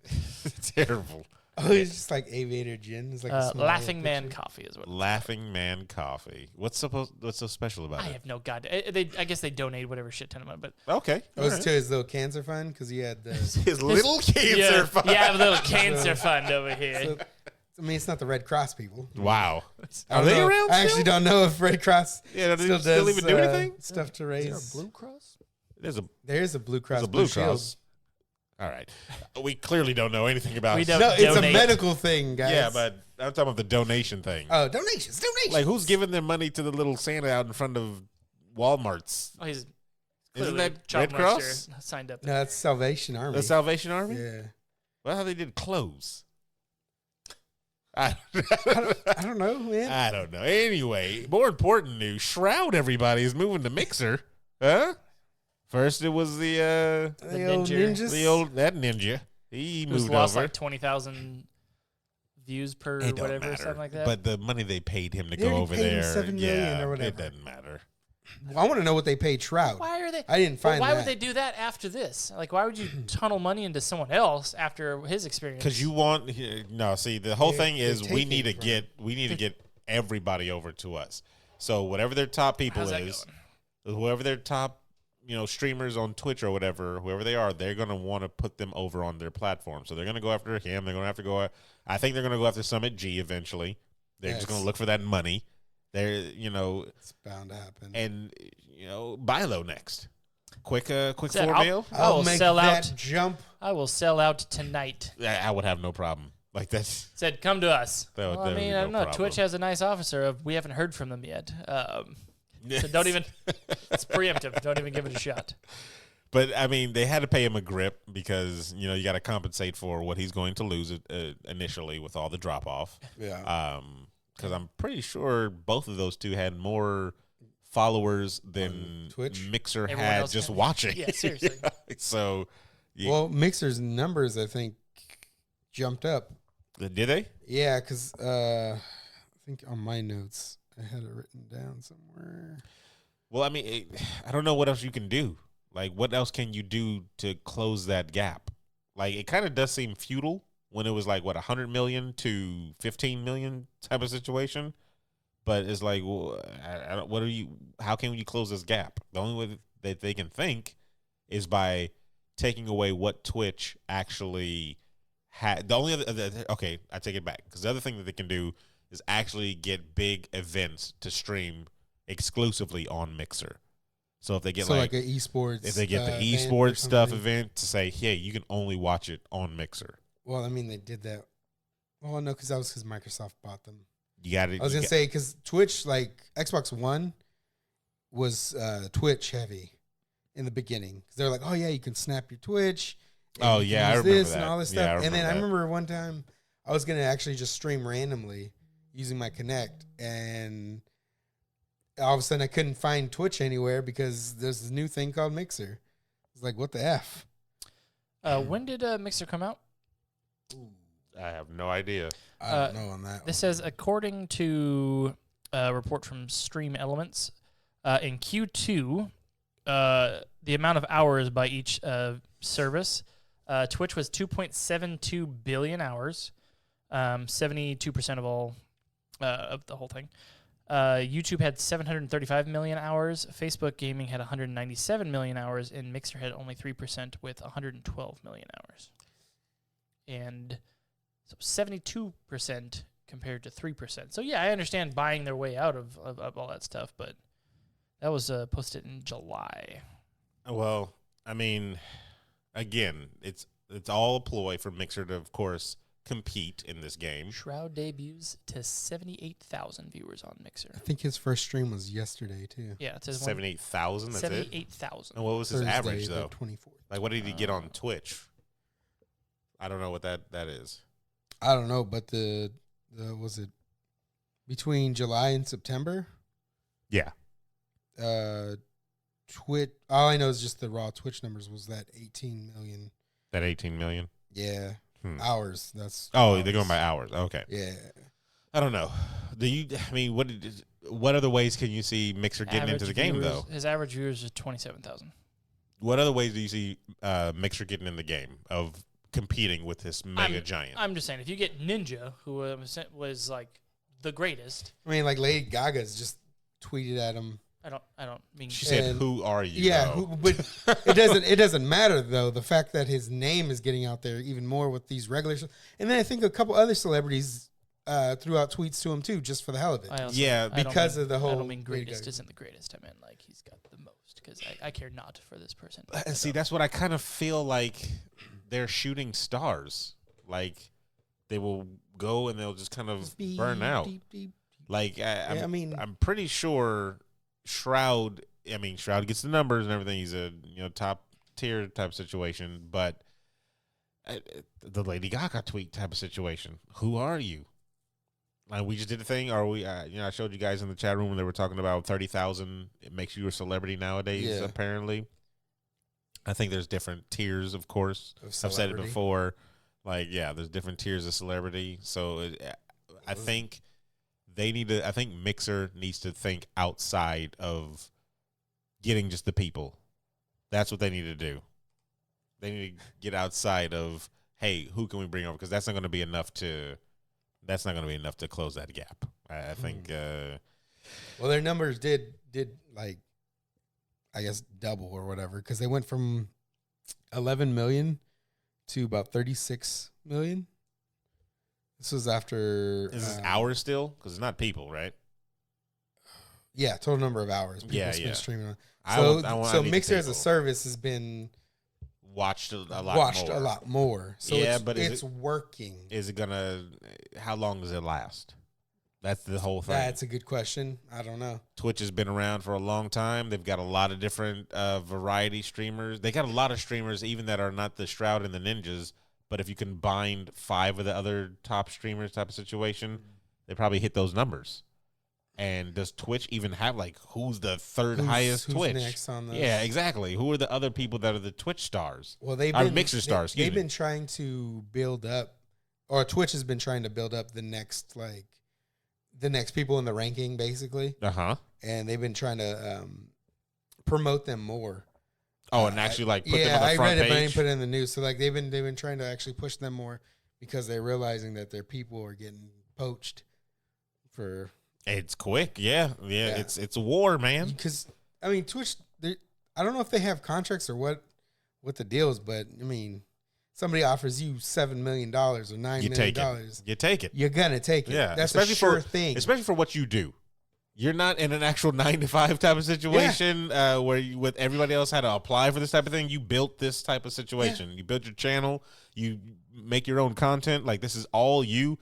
Terrible. Oh, he's just like Aviator Gin. It's like a small Laughing little Man picture. Coffee is what. Laughing Man Coffee. What's so special about I it? have no god. I guess they donate whatever shit ton of money, but Okay. It was to his little cancer fund because he had the. His little cancer fund. Yeah, a little cancer fund over here. So, I mean, it's not the Red Cross people. Wow. I Are don't they know. around? I actually don't know if Red Cross Yeah, do still they still does even do anything? stuff to raise. Cross? There's a There's a Blue Cross. Blue Shield. Cross. All right. We clearly don't know anything about We it. don't. No, it's a Donate. medical thing, guys. Yeah, but I'm talking about the donation thing. Donations. Like, who's giving their money to the little Santa out in front of Walmart's? Oh, he's Isn't clearly that child Red Cross? molester signed up. No, that's Salvation Army. The Salvation Army? Yeah. Well, how they did clothes. I don't know, man. I don't know. Anyway, more important news: Shroud, everybody, is moving to Mixer. Huh? First, it was the old ninja. ninjas. that ninja. He Who's moved lost over. like 20,000 views per It don't whatever, matter. something like that. But the money they paid him to They go already over paid him there, $7 million yeah, or whatever. it doesn't matter. Well, I want to know what they paid Shroud. why are they? I didn't But find why that. would they do that after this? Like, why would you tunnel money into someone else after his experience? Because you want no. See, the whole They're- thing is they're we need to taking get everybody over to us. So whatever their top people How's that is, whoever their top, streamers on Twitch or whatever, whoever they are, they're going to want to put them over on their platform. So they're going to go after him. They're going to have to go. I think they're going to go after Summit G eventually. They're just going to look for that money. It's bound to happen. And BYLO next. Quick 4 mil. I'll make sell that out. jump. I will sell out tonight. I would have no problem. Like that's Said, come to us. That would- Well, that I would mean, be I no don't know. problem. Twitch has a nice officer. We haven't heard from them yet. So don't even. It's preemptive. Don't even give it a shot. But I mean, they had to pay him a grip because you got to compensate for what he's going to lose initially with all the drop off. Yeah. Because I'm pretty sure both of those two had more followers than On Twitch? Mixer Everyone had else just had- watching. Yeah, seriously. So, Well, Mixer's numbers, I think, jumped up. did they? Yeah, because I think on my notes, I had it written down somewhere. Well, I mean, I don't know what else you can do. Like, what else can you do to close that gap? Like, it kind of does seem futile when it was like, 100 million to 15 million type of situation. But it's like, well, how can you close this gap? The only way that they can think is by taking away what Twitch actually had. The only other, okay, I take it back. Because the other thing that they can do is actually get big events to stream exclusively on Mixer. So if they get like an esports, if they get the event or esports stuff something. event to say, hey, you can only watch it on Mixer. Well, I mean, they did that. Well, no, because that was because Microsoft bought them. You got it. I was gonna say because Twitch, like Xbox One, was Twitch heavy in the beginning. Because they're like, oh yeah, you can snap your Twitch. and Oh, you can yeah, I use remember this and that. all this Yeah, I stuff. And then I remember that. remember one time I was gonna actually just stream randomly using my Kinect, and all of a sudden I couldn't find Twitch anywhere because there's this new thing called Mixer. It's like, what the f? When did Mixer come out? I have no idea. I don't know on that. This says, according to a report from Stream Elements, in Q2, the amount of hours by each service, Twitch was 2.72 billion hours, 72% of all of the whole thing. YouTube had 735 million hours. Facebook Gaming had 197 million hours, and Mixer had only 3% with 112 million hours. And so 72% compared to 3%. So yeah, I understand buying their way out of all that stuff, but that was posted in July. Well, I mean, again, it's all a ploy for Mixer to, of course, compete in this game. Shroud debuts to 78,000 viewers on Mixer. I think his first stream was yesterday too. Yeah, it says 78,000. That's it. 78,000. And what was his Thursday, average the though? 24th. Like, what did he get on Twitch? I don't know what that is. I don't know, but the was it between July and September? Yeah. Twitch. All I know is just the raw Twitch numbers was that 18 million. That 18 million. Yeah, hours. That's Oh, they're going by hours. Okay. Yeah, I don't know. What other ways can you see Mixer getting into the game though? His average viewers is 27,000. What other ways do you see Mixer getting in the game of competing with this mega giant? I'm just saying, if you get Ninja, who was like the greatest. I mean, like Lady Gaga's just tweeted at him. I don't mean. She said, And- "Who are you?" Yeah, though? but it doesn't matter though. The fact that his name is getting out there even more with these regular, and then I think a couple other celebrities threw out tweets to him too, just for the hell of it. I also- Yeah, I don't because mean- of the whole I don't mean Lady greatest Gaga. isn't the greatest. I mean like he's got the most because I care not for this person. See, that's what I kind of feel like they're shooting stars. Like they will go and they'll just kind of Beep, burn out. beep, beep. Like I mean- I'm pretty sure Shroud. I mean, Shroud gets the numbers and everything. He's a top tier type situation, but the Lady Gaga tweet type of situation. Who are you? Like we just did the thing, or we? I showed you guys in the chat room when they were talking about 30,000. It makes you a celebrity nowadays. Yeah. Apparently, I think there's different tiers. Of course, Of I've said it celebrity. before. Like, yeah, there's different tiers of celebrity. So I think they need to. I think Mixer needs to think outside of getting just the people. That's what they need to do. They need to get outside of, hey, who can we bring over? Because that's not going to be enough to. That's not going to be enough to close that gap. I think Well, their numbers did like, I guess, double or whatever, because they went from 11 million to about 36 million. This was after. Is this hours still? Because it's not people, right? Yeah, total number of hours people Yeah, spend yeah. streaming on. I So need the Mixer as a people. service has been Watched a lot watched more. a lot more. So Yeah, it's, but it's working. Is it gonna? How long does it last? That's the whole thing. That's a good question. I don't know. Twitch has been around for a long time. They've got a lot of different variety streamers. They got a lot of streamers, even that are not the Shroud and the Ninjas. But if you combined 5 of the other top streamers type of situation, they probably hit those numbers. And does Twitch even have, like, who's the third highest who's Twitch? next on those? Yeah, exactly. Who are the other people that are the Twitch stars? Well, they've Or been Mixer stars, excuse They've me. been trying to build up, or Twitch has been trying to build up the next people in the ranking, basically, Uh-huh. and they've been trying to promote them more. Oh, and actually, like, put them yeah, on the I front read it, page? but I didn't put it in the news. So like they've been trying to actually push them more because they're realizing that their people are getting poached for. It's quick, yeah. Yeah. It's a war, man. Because I mean, Twitch, I don't know if they have contracts or what the deal is, but I mean, somebody offers you $7 million or $9 You million take it. You take it. you're gonna take it. Yeah, That's a especially sure for thing. especially for what you do. You're not in an actual 9-to-5 type of situation where you, with everybody else had to apply for this type of thing. You built this type of situation. You built your channel. You make your own content. Like, this is all you.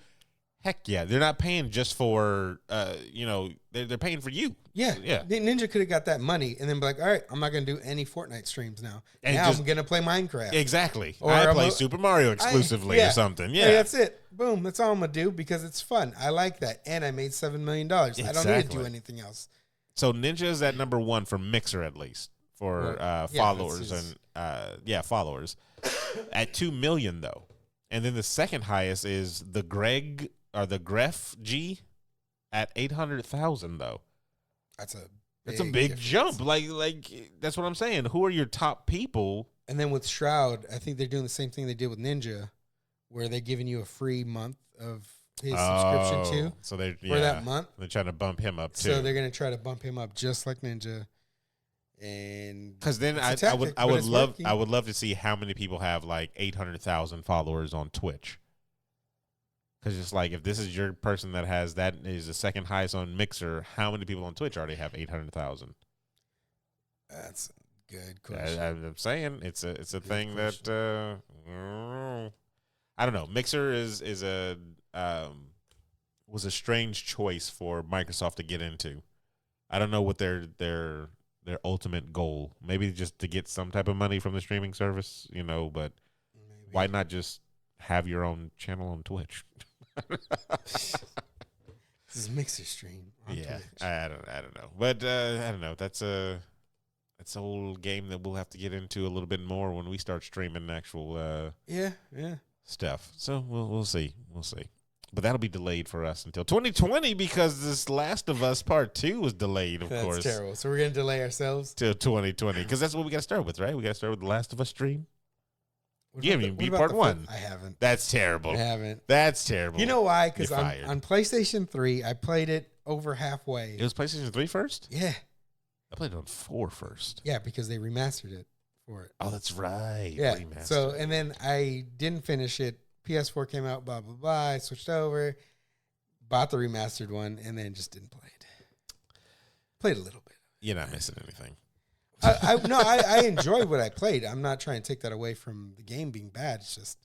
Heck yeah, they're not paying just for they're paying for you. Yeah, Yeah. Ninja could have got that money and then be like, all right, I'm not gonna do any Fortnite streams now. And now just- I'm gonna play Minecraft. Exactly. Or I I'm play a- Super Mario exclusively yeah. or something. Hey, Yeah, that's it. Boom. That's all I'm gonna do because it's fun. I like that, and I made $7 million. I don't need to Exactly. do anything else. So Ninja is at number 1 for Mixer, at least for Yeah, followers that's and followers at 2 million though, and then the second highest is the Gref G at 800,000 though. That's a Big difference. jump. Like that's what I'm saying. Who are your top people? And then with Shroud, I think they're doing the same thing they did with Ninja, where they're giving you a free month of his subscription too So they're for that month. They're trying to bump him up too. So they're gonna try to bump him up just like Ninja. And Because then it's a I tactic, would but it's love working. I would love to see how many people have like 800,000 followers on Twitch. Because it's like, if this is your person that has that is the second highest on Mixer, how many people on Twitch already have 800,000? That's a good question. I'm saying it's a thing question. that I don't know. Mixer is a was a strange choice for Microsoft to get into. I don't know what their ultimate goal. Maybe just to get some type of money from the streaming service, but Maybe. why not just have your own channel on Twitch? This is Mixer stream on Yeah, Twitch. I don't know, but I don't know. That's a whole game that we'll have to get into a little bit more when we start streaming actual Yeah. stuff. So we'll see, but that'll be delayed for us until 2020 because this Last of Us Part 2 was delayed, of That's course, terrible. So we're gonna delay ourselves. till 2020 because that's what we got to start with, right? We got to start with the Last of Us stream. What You about haven't even what beat about part the 1. I haven't. That's terrible. I haven't. That's terrible. You know why? Because You're on fired. PlayStation 3, I played it over halfway. It was PlayStation 3 first? Yeah. I played it on 4 first. Yeah, because they remastered it for it. Oh, that's right. Yeah. Remastered. So, and then I didn't finish it. PS4 came out, blah, blah, blah. I switched over, bought the remastered one, and then just didn't play it. Played a little bit. You're not missing anything. I enjoyed what I played. I'm not trying to take that away from the game being bad. It's just,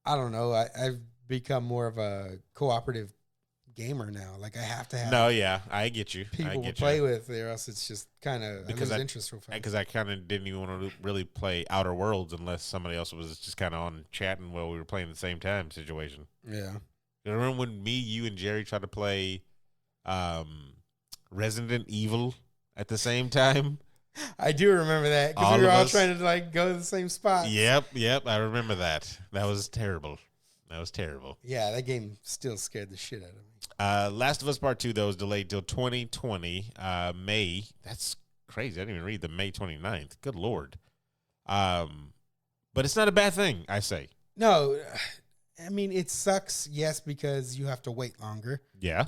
I don't know. I've become more of a cooperative gamer now. Like, I have to have No, yeah, I get you. people to play with, or else it's just kind of, I Because lose I- interest real fast. Because I kind of didn't even want to really play Outer Worlds unless somebody else was just kind of on chatting while we were playing at the same time situation. Yeah. You remember when me, you, and Jerry tried to play Resident Evil at the same time? I do remember that because All we were of all us? trying to like go to the same spot. Yep, I remember that. That was terrible. Yeah, that game still scared the shit out of me. Last of Us Part 2, though, is delayed till 2020, May. That's crazy. I didn't even read the May 29th. Good Lord. But it's not a bad thing, I say. No, I mean, it sucks, yes, because you have to wait longer, Yeah.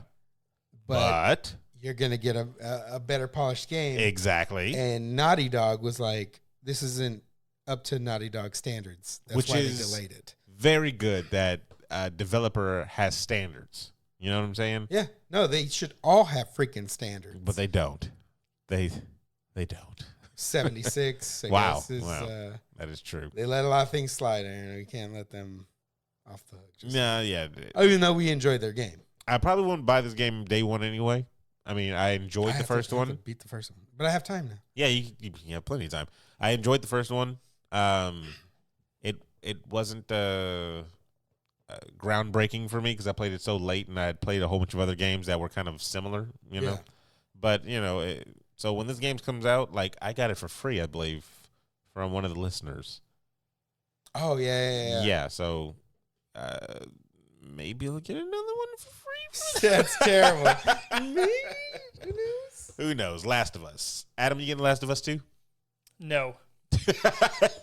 but But you're gonna get a better polished game. Exactly. And Naughty Dog was like, this isn't up to Naughty Dog standards. That's why they delayed it. Very good that a developer has standards. You know what I'm saying? Yeah. No, they should all have freaking standards. But they don't. They don't. 76. Wow. Guess is, Wow. That is true. They let a lot of things slide, and we can't let them off the hook. Yeah. Even though we enjoyed their game. I probably wouldn't buy this game day one anyway. I mean, I enjoyed the first one. Beat the first one, but I have time now. Yeah, you have plenty of time. I enjoyed the first one. It wasn't groundbreaking for me because I played it so late, and I had played a whole bunch of other games that were kind of similar. You know, but so when this game comes out, like I got it for free, I believe, from one of the listeners. Oh yeah. Yeah, so maybe I'll get another one for free. That's terrible. Maybe. Who knows? Last of Us. Adam, you getting Last of Us too? No.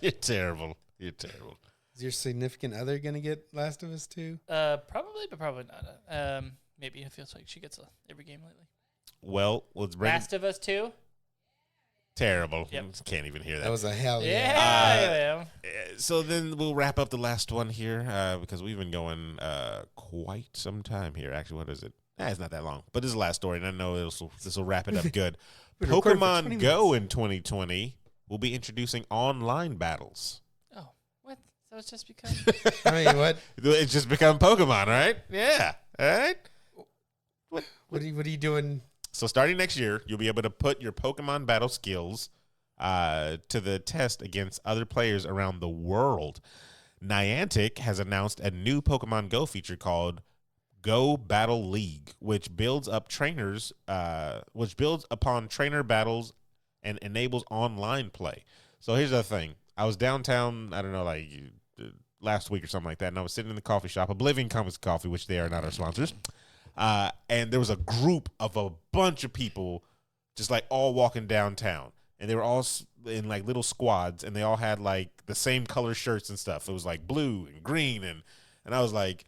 You're terrible. You're terrible. Is your significant other gonna get Last of Us 2? Probably, but probably not. Maybe it feels like she gets every game lately. Well, let's bring Last of Us 2? Terrible. Yep. Can't even hear that. That was a hell Yeah. So then we'll wrap up the last one here because we've been going quite some time here. Actually, what is it? It's not that long, but this is the last story, and I know this will wrap it up good. We've been recording for Pokemon 20 Go minutes. in 2020 will be introducing online battles. Oh, what? So it's just become... I mean, what? It's just become Pokemon, right? Yeah. All right. What are you doing? So starting next year, you'll be able to put your Pokemon battle skills to the test against other players around the world. Niantic has announced a new Pokemon Go feature called Go Battle League, which builds upon trainer battles and enables online play. So here's the thing. I was downtown, I don't know, like last week or something like that, and I was sitting in the coffee shop, Oblivion Comics Coffee, which they are not our sponsors. And there was a group of a bunch of people just like all walking downtown. And they were all in like little squads, and they all had like the same color shirts and stuff. It was like blue and green. And I was like,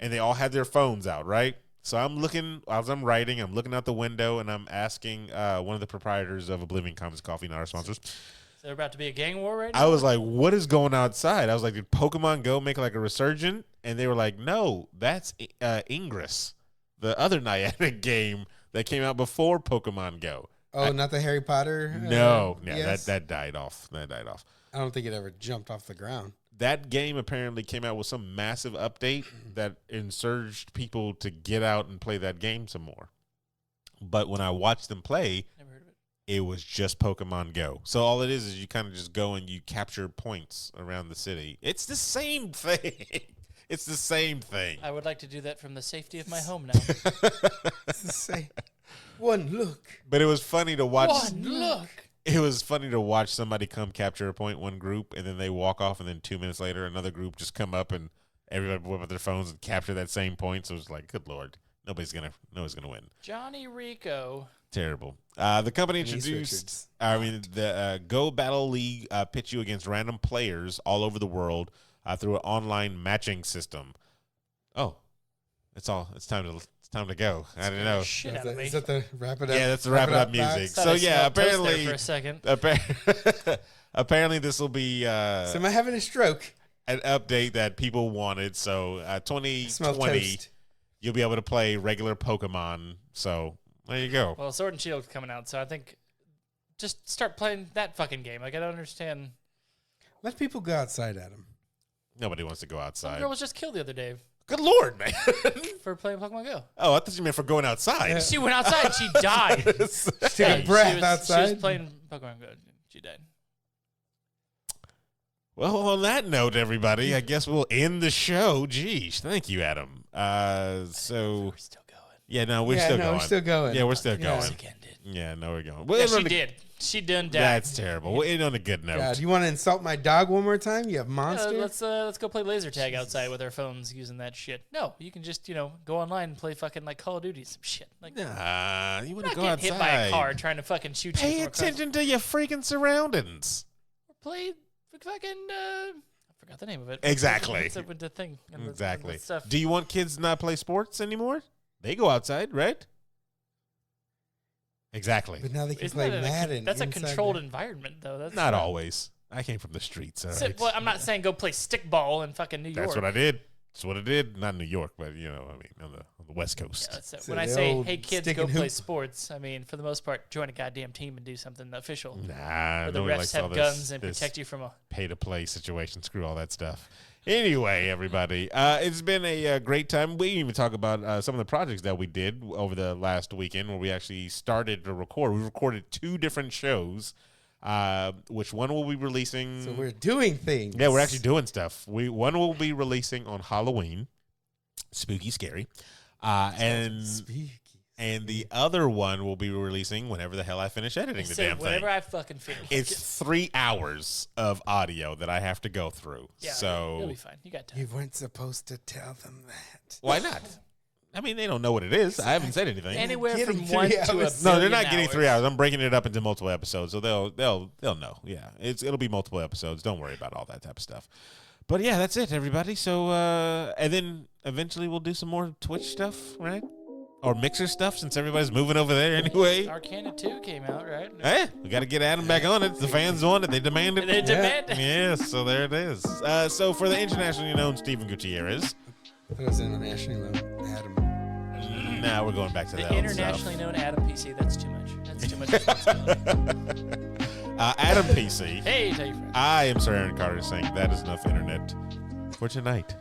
and they all had their phones out, right? So I'm looking, as I'm writing, I'm looking out the window, and I'm asking one of the proprietors of Oblivion Comics Coffee, not our sponsors. So they're about to be a gang war right now? I was like, what is going outside? I was like, did Pokemon Go make like a resurgent? And they were like, no, that's Ingress, the other Niantic game that came out before Pokemon Go. Oh, not the Harry Potter? No, yes? that died off. That died off. I don't think it ever jumped off the ground. That game apparently came out with some massive update that insurged people to get out and play that game some more. But when I watched them play, Never heard of it. it was just Pokemon Go. So all it is you kind of just go and you capture points around the city. It's the same thing. It's the same thing. I would like to do that from the safety of my home now. It's the same. One look. But it was funny to watch. One look. It was funny to watch somebody come capture a point, one group, and then they walk off, and then 2 minutes later, another group just come up and everybody whip up their phones and capture that same point. So it was like, good Lord, nobody's gonna win. Johnny Rico. Terrible. The company Denise introduced, Richards. the Go Battle League pits you against random players all over the world through an online matching system. Oh, it's time to go. I don't know. Shit out of me. Is that the wrap it up? Yeah, that's the wrap it up music. box? Thought So I yeah, smelled toast there apparently, for a second. apparently this will be So am I having a stroke? an update that people wanted. So Smell 2020, toast. you'll be able to play regular Pokemon. So there you go. Well, Sword and Shield's coming out, so I think just start playing that fucking game. Like, I don't understand. Let people go outside, Adam. Nobody wants to go Some outside. girl was just killed the other day Good Lord, man. for playing Pokemon Go. Oh, I thought you meant for going outside. Yeah. She went outside. She died. Take Yeah, a breath she was outside. playing Pokemon Go. She died. Well, on that note, everybody, I guess we'll end the show. Geez, thank you, Adam. So We're still going. yeah, no, we're Yeah, still no, going. we're still going. Yeah, we're still Yeah. going. Music ended. Yeah, no, we're going. Yeah, We'll she end on a- did. She done died. That's terrible. We'll end on a good note. God, you want to insult my dog one more time? You have Yeah, monster. let's go play laser tag outside with our phones using that shit. No, you can just go online and play fucking like Call of Duty some shit. Like, Nah, you want not to go get outside. hit by a car trying to fucking shoot you. Pay from across- attention to your freaking surroundings. Play fucking. I forgot the name of it. Exactly. It's with the thing. And the Exactly. stuff. Do you want kids to not play sports anymore? They go outside, right? Exactly. But now they can Isn't play that Madden. that's a inside controlled their- environment, though. That's Not always. I came from the streets. All So, right. well, I'm not saying go play stickball in fucking New York. That's what I did. That's what I did. Not in New York, but on the West Coast. Yeah, that's it. So When I the say, old hey, kids, stick go and play hoop. sports, I mean, for the most part, join a goddamn team and do something official. Nah, Where the nobody refs likes all have this, guns and this protect you from a. pay-to-play situation. Screw all that stuff. Anyway, everybody, it's been a great time. We even talk about some of the projects that we did over the last weekend where we actually started to record. We recorded 2 different shows, which one will be releasing. So we're doing things. Yeah, we're actually doing stuff. One will be releasing on Halloween, spooky, scary, and the other one will be releasing whenever the hell I finish editing the Say damn whatever thing. I fucking feel. It's 3 hours of audio that I have to go through. Yeah, So you'll be fine. You got time. You weren't supposed to tell them that. why not? I mean, they don't know what it is. I haven't said anything. Anywhere Getting from 3 1 to a hours. No, they're billion not getting 3 hours. hours. I'm breaking it up into multiple episodes, so they'll know. Yeah, it'll be multiple episodes. Don't worry about all that type of stuff. But yeah, that's it, everybody. So and then eventually we'll do some more Twitch stuff, right? Or Mixer stuff, since everybody's moving over there anyway. Arcana 2 came out, right? Hey, we got to get Adam back on it. The fans want it. They demand it. They demand it. Yes, so there it is. So for the internationally known Steven Gutierrez, That was internationally known Adam. now we're going back to The that old internationally known Adam PC. That's too much. That's too much responsibility. stuff. Adam PC. Hey, tell your friends. I am Sir Aaron Carter saying that is enough internet for tonight.